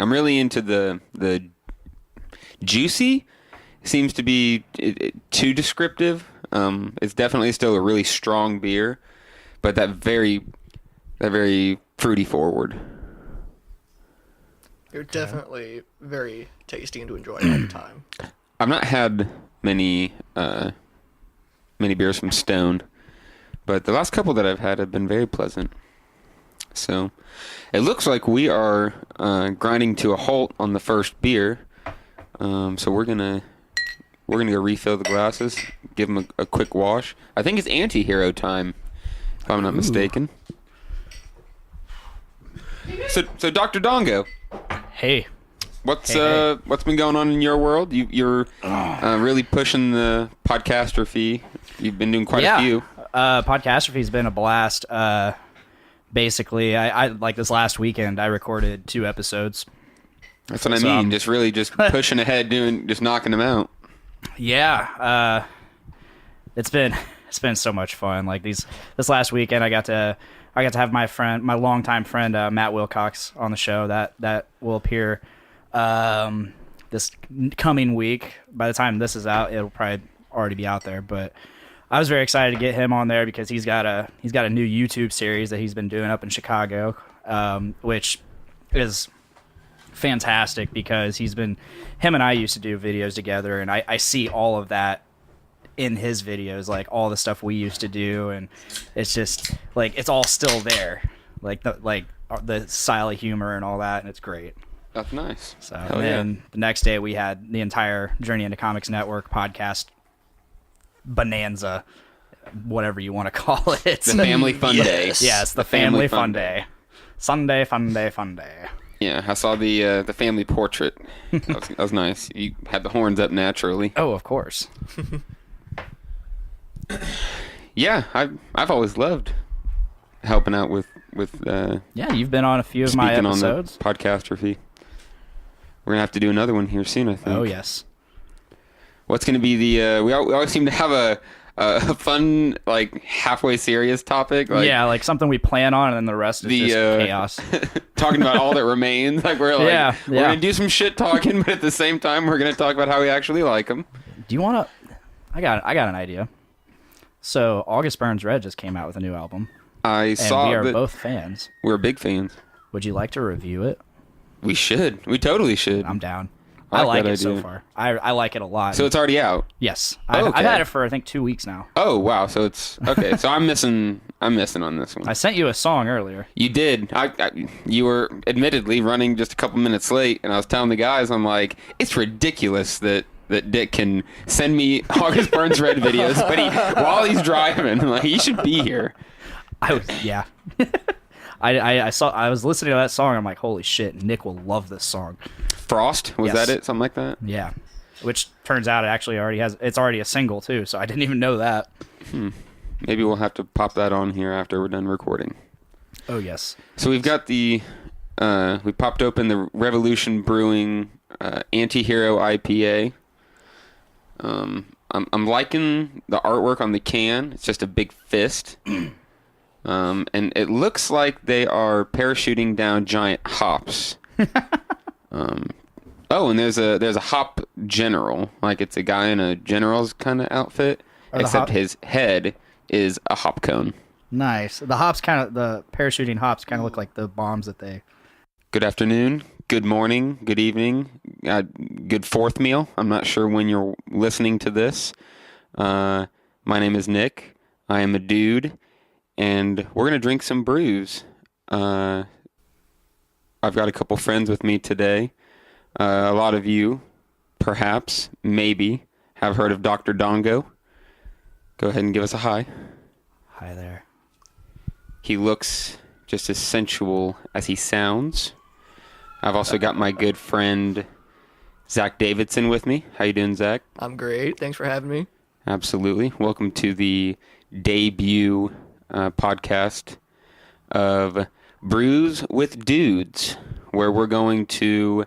I'm really into the juicy. Seems to be too descriptive. It's definitely still a really strong beer, but that very fruity forward. You're definitely very tasty and to enjoy all the time. I've not had many beers from Stone, but the last couple that I've had have been very pleasant. So it looks like we are grinding to a halt on the first beer. So we're gonna go refill the glasses, give them a quick wash. I think it's anti-hero time, if I'm not mistaken. So Dr. Dongo. Hey. What's been going on in your world? You're really pushing the Podcastrophe. You've been doing quite a few. Podcastrophe's been a blast. Basically, I like this last weekend, I recorded 2 episodes. That's what I mean. Just pushing ahead, just knocking them out. Yeah, it's been so much fun. Like this last weekend, I got to have my longtime friend Matt Wilcox on the show. That will appear this coming week. By the time this is out, it'll probably already be out there. But I was very excited to get him on there because he's got a new YouTube series that he's been doing up in Chicago, which is fantastic because him and I used to do videos together, and I see all of that in his videos, like all the stuff we used to do, and it's just like it's all still there, like the style of humor and all that, and it's great. That's nice. So and then the next day we had the entire Journey into Comics Network podcast bonanza, whatever you want to call it. The family fun day. Yes, the family fun day. Sunday fun day. Yeah, I saw the family portrait. That was nice. You had the horns up naturally. Oh, of course. Yeah, I've always loved helping out with. Yeah, you've been on a few of my episodes. On the Podcastrophe. We're gonna have to do another one here soon, I think. Oh yes. What's gonna be the? We always seem to have a fun, like halfway serious topic. Like, like something we plan on, and then the rest is just chaos. Talking about all that remains. Like we're gonna do some shit talking, but at the same time we're gonna talk about how we actually like them. Do you want to? I got an idea. So August Burns Red just came out with a new album. I saw. We are both fans. We're big fans. Would you like to review it? We should. We totally should. I'm down. I like that it so idea. far. I like it a lot. So it's already out. Yes, Oh, I've had it for I think 2 weeks now. Oh wow, so it's okay. So I'm missing on this one. I sent you a song earlier. You did. You were admittedly running just a couple minutes late, and I was telling the guys, I'm like, it's ridiculous that Dick can send me August Burns Red videos, but while he's driving, like he should be here. I was listening to that song. I'm like, holy shit, Nick will love this song. Frost, was Yes. that it? Something like that? Yeah, which turns out it actually it's already a single too. So I didn't even know that. Maybe we'll have to pop that on here after we're done recording. Oh yes. So we've got we popped open the Revolution Brewing Anti-Hero IPA. I'm liking the artwork on the can. It's just a big fist. And it looks like they are parachuting down giant hops. And there's a hop general. Like it's a guy in a general's kind of outfit, except his head is a hop cone. Nice. The parachuting hops kind of look like the bombs that they. Good afternoon, good morning, good evening, good fourth meal. I'm not sure when you're listening to this. My name is Nick. I am a dude, and we're gonna drink some brews. I've got a couple friends with me today. A lot of you, perhaps, maybe, have heard of Dr. Dongo. Go ahead and give us a hi. Hi there. He looks just as sensual as he sounds. I've also got my good friend Zach Davidson with me. How you doing, Zach? I'm great. Thanks for having me. Absolutely. Welcome to the debut podcast of Brews with Dudes, where we're going to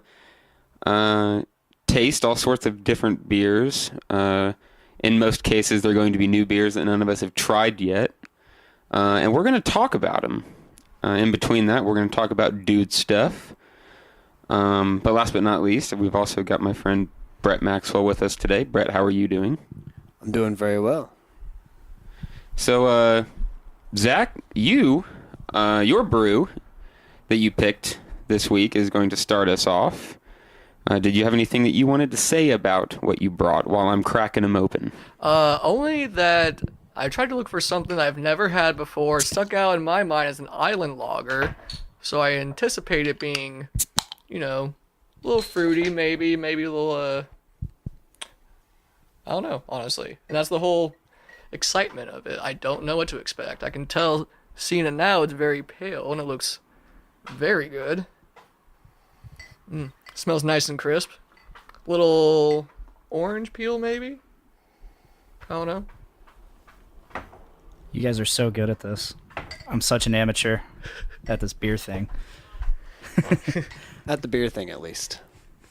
taste all sorts of different beers. In most cases, they're going to be new beers that none of us have tried yet. And we're going to talk about them. In between that, we're going to talk about dude stuff. But last but not least, we've also got my friend Brett Maxwell with us today. Brett, how are you doing? I'm doing very well. So, Zach, your brew that you picked this week is going to start us off. Did you have anything that you wanted to say about what you brought while I'm cracking them open? Only that I tried to look for something I've never had before. It stuck out in my mind as an island lager, so I anticipate it being, a little fruity, maybe a little, I don't know, honestly. And that's the whole excitement of it. I don't know what to expect. I can tell, seeing it now, it's very pale, and it looks very good. Smells nice and crisp. Little orange peel, maybe? I don't know. You guys are so good at this. I'm such an amateur at this beer thing. At the beer thing, at least.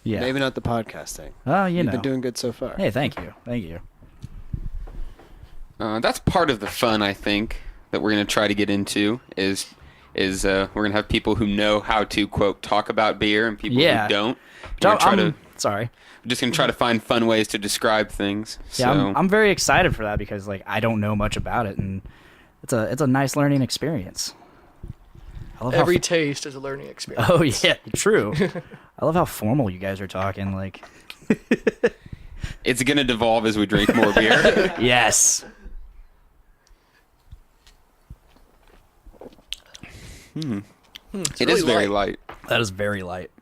Yeah. Maybe not the podcast thing. Oh, You've been doing good so far. Hey, thank you. Thank you. That's part of the fun, I think, that we're going to try to get into is we're going to have people who know how to, quote, talk about beer and people who don't. Sorry. We're just going to try to find fun ways to describe things. Yeah, So. I'm very excited for that because I don't know much about it, and it's a nice learning experience. I love Every taste is a learning experience. Oh yeah, true. I love how formal you guys are talking. It's going to devolve as we drink more beer. Yes. It is very light. That is very light.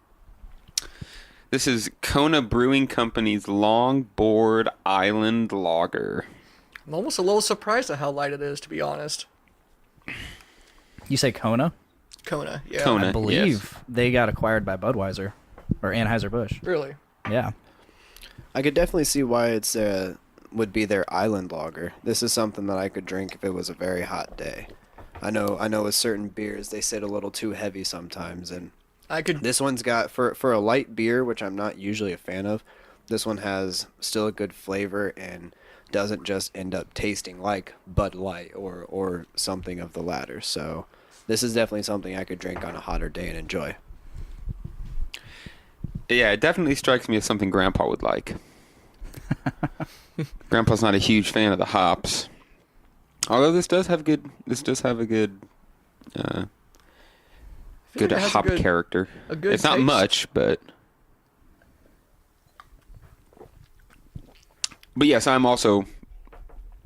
This is Kona Brewing Company's Longboard Island Lager. I'm almost a little surprised at how light it is, to be honest. You say Kona? Kona, yeah. Kona, I believe yes. they got acquired by Budweiser or Anheuser-Busch. Really? Yeah. I could definitely see why it's would be their island lager. This is something that I could drink if it was a very hot day. I know with certain beers they sit a little too heavy sometimes, and this one's got for a light beer, which I'm not usually a fan of. This one has still a good flavor and doesn't just end up tasting like Bud Light or something of the latter. So this is definitely something I could drink on a hotter day and enjoy. Yeah, it definitely strikes me as something Grandpa would like. Grandpa's not a huge fan of the hops. Although this does have a good hop character. A good it's not taste. much, but But yes, I'm also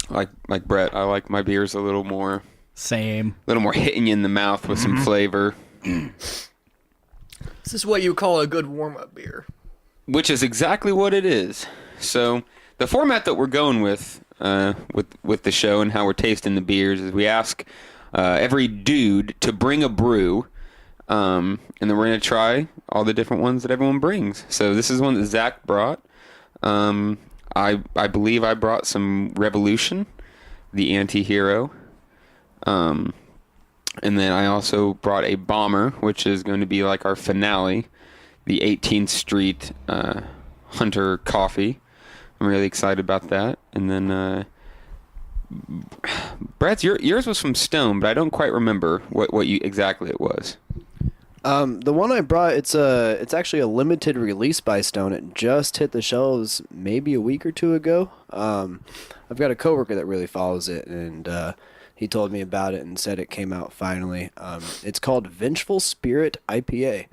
like Brett. I like my beers a little more hitting you in the mouth with some flavor. This is what you call a good warm-up beer. Which is exactly what it is. So the format that we're going with the show and how we're tasting the beers is we ask every dude to bring a brew, and then we're going to try all the different ones that everyone brings. So this is one that Zach brought. I believe I brought some Revolution, the anti-hero. And then I also brought a Bomber, which is going to be like our finale, the 18th Street Hunter Coffee. I'm really excited about that. And then Brad's, yours was from Stone, but I don't quite remember what exactly it was. The one I brought, it's actually a limited release by Stone. It just hit the shelves maybe a week or two ago. I've got a coworker that really follows it, and he told me about it and said it came out finally. It's called Vengeful Spirit IPA.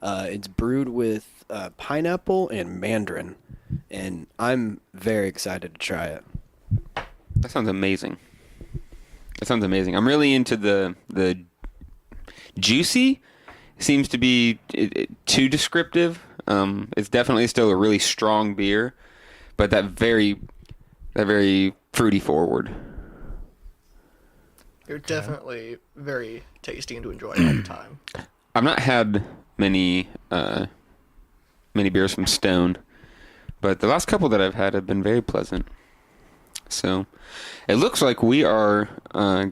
It's brewed with pineapple and mandarin, and I'm very excited to try it. That sounds amazing. I'm really into the juicy. Seems to be too descriptive. It's definitely still a really strong beer, but that very fruity forward. You're definitely very tasty and to enjoy all the time. I've not had many beers from Stone, but the last couple that I've had have been very pleasant. So it looks like we are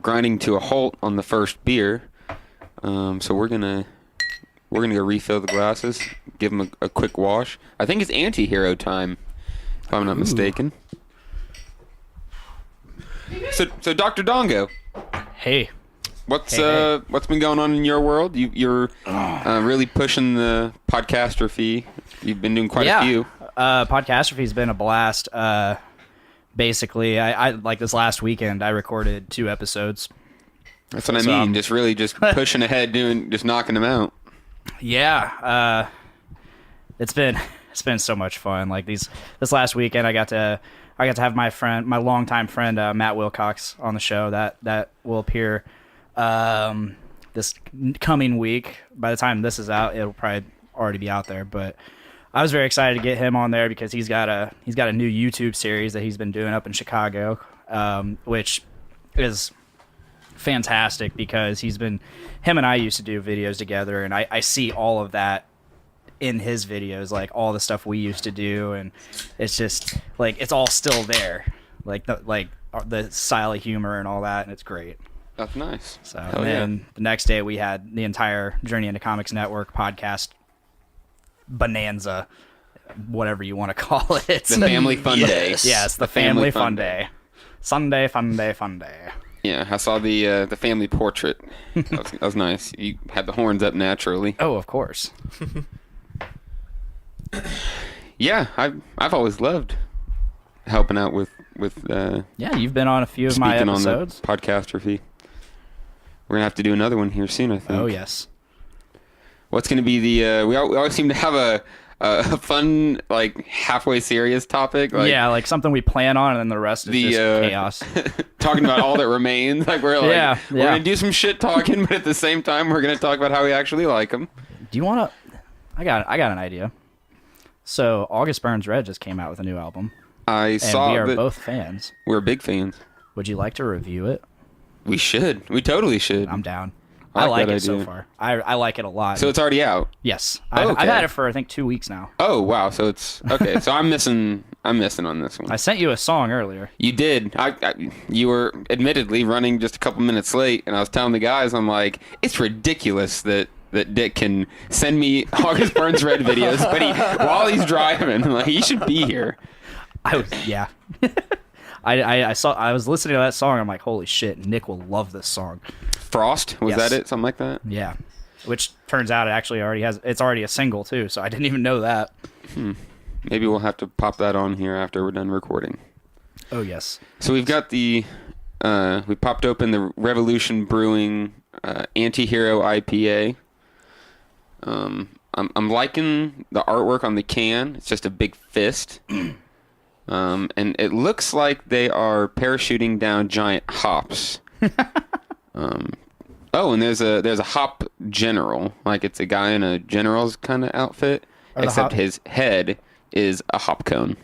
grinding to a halt on the first beer. So we're gonna go refill the glasses, give them a quick wash. I think it's anti-hero time, if I'm not mistaken. So Dr. Dongo. Hey. What's been going on in your world? You're really pushing the Podcastrophe. You've been doing quite a few. Podcastrophe's been a blast. Basically, I like this last weekend I recorded 2 episodes. That's what I mean. Just pushing ahead, just knocking them out. Yeah, it's been so much fun. Like this last weekend, I got to have my longtime friend Matt Wilcox on the show. That will appear this coming week. By the time this is out, it'll probably already be out there. But I was very excited to get him on there because he's got a new YouTube series that he's been doing up in Chicago, which is fantastic because him and I used to do videos together, and I see all of that in his videos, like all the stuff we used to do, and it's just like it's all still there, like the style of humor and all that, and it's great. That's nice. So and then the next day we had the entire Journey into Comics Network podcast bonanza, whatever you want to call it. The family fun day. Yes, the family fun day. Sunday fun day. Yeah, I saw the family portrait. That was nice. You had the horns up naturally. Oh, of course. Yeah, I've always loved helping out with. Yeah, you've been on a few of my episodes. On the Podcastrophe. We're gonna have to do another one here soon, I think. Oh yes. What's gonna be the? We always seem to have a fun, like halfway serious topic. Like something we plan on, and then the rest is just chaos. Talking about all that remains. Like we're we're gonna do some shit talking, but at the same time we're gonna talk about how we actually like them. Do you want to? I got an idea. So August Burns Red just came out with a new album. I saw. We are both fans. We're big fans. Would you like to review it? We should. We totally should. I'm down. I like it so far. I like it a lot. So it's already out? Yes. I've had it for, I think, 2 weeks now. Oh, wow. So it's... Okay. So I'm missing on this one. I sent you a song earlier. You did. You were admittedly running just a couple minutes late, and I was telling the guys, I'm like, it's ridiculous that Dick can send me August Burns Red videos, but while he's driving, like, he should be here. Yeah. I was listening to that song. I'm like, holy shit, Nick will love this song. Frost? Was that it? Something like that? Yeah. Which turns out it's already a single too, so I didn't even know that. Maybe we'll have to pop that on here after we're done recording. Oh yes. So we've got we popped open the Revolution Brewing Anti-Hero IPA. I'm liking the artwork on the can. It's just a big fist. and it looks like they are parachuting down giant hops. Oh, and there's a hop general, like it's a guy in a general's kind of outfit, except his head is a hop cone.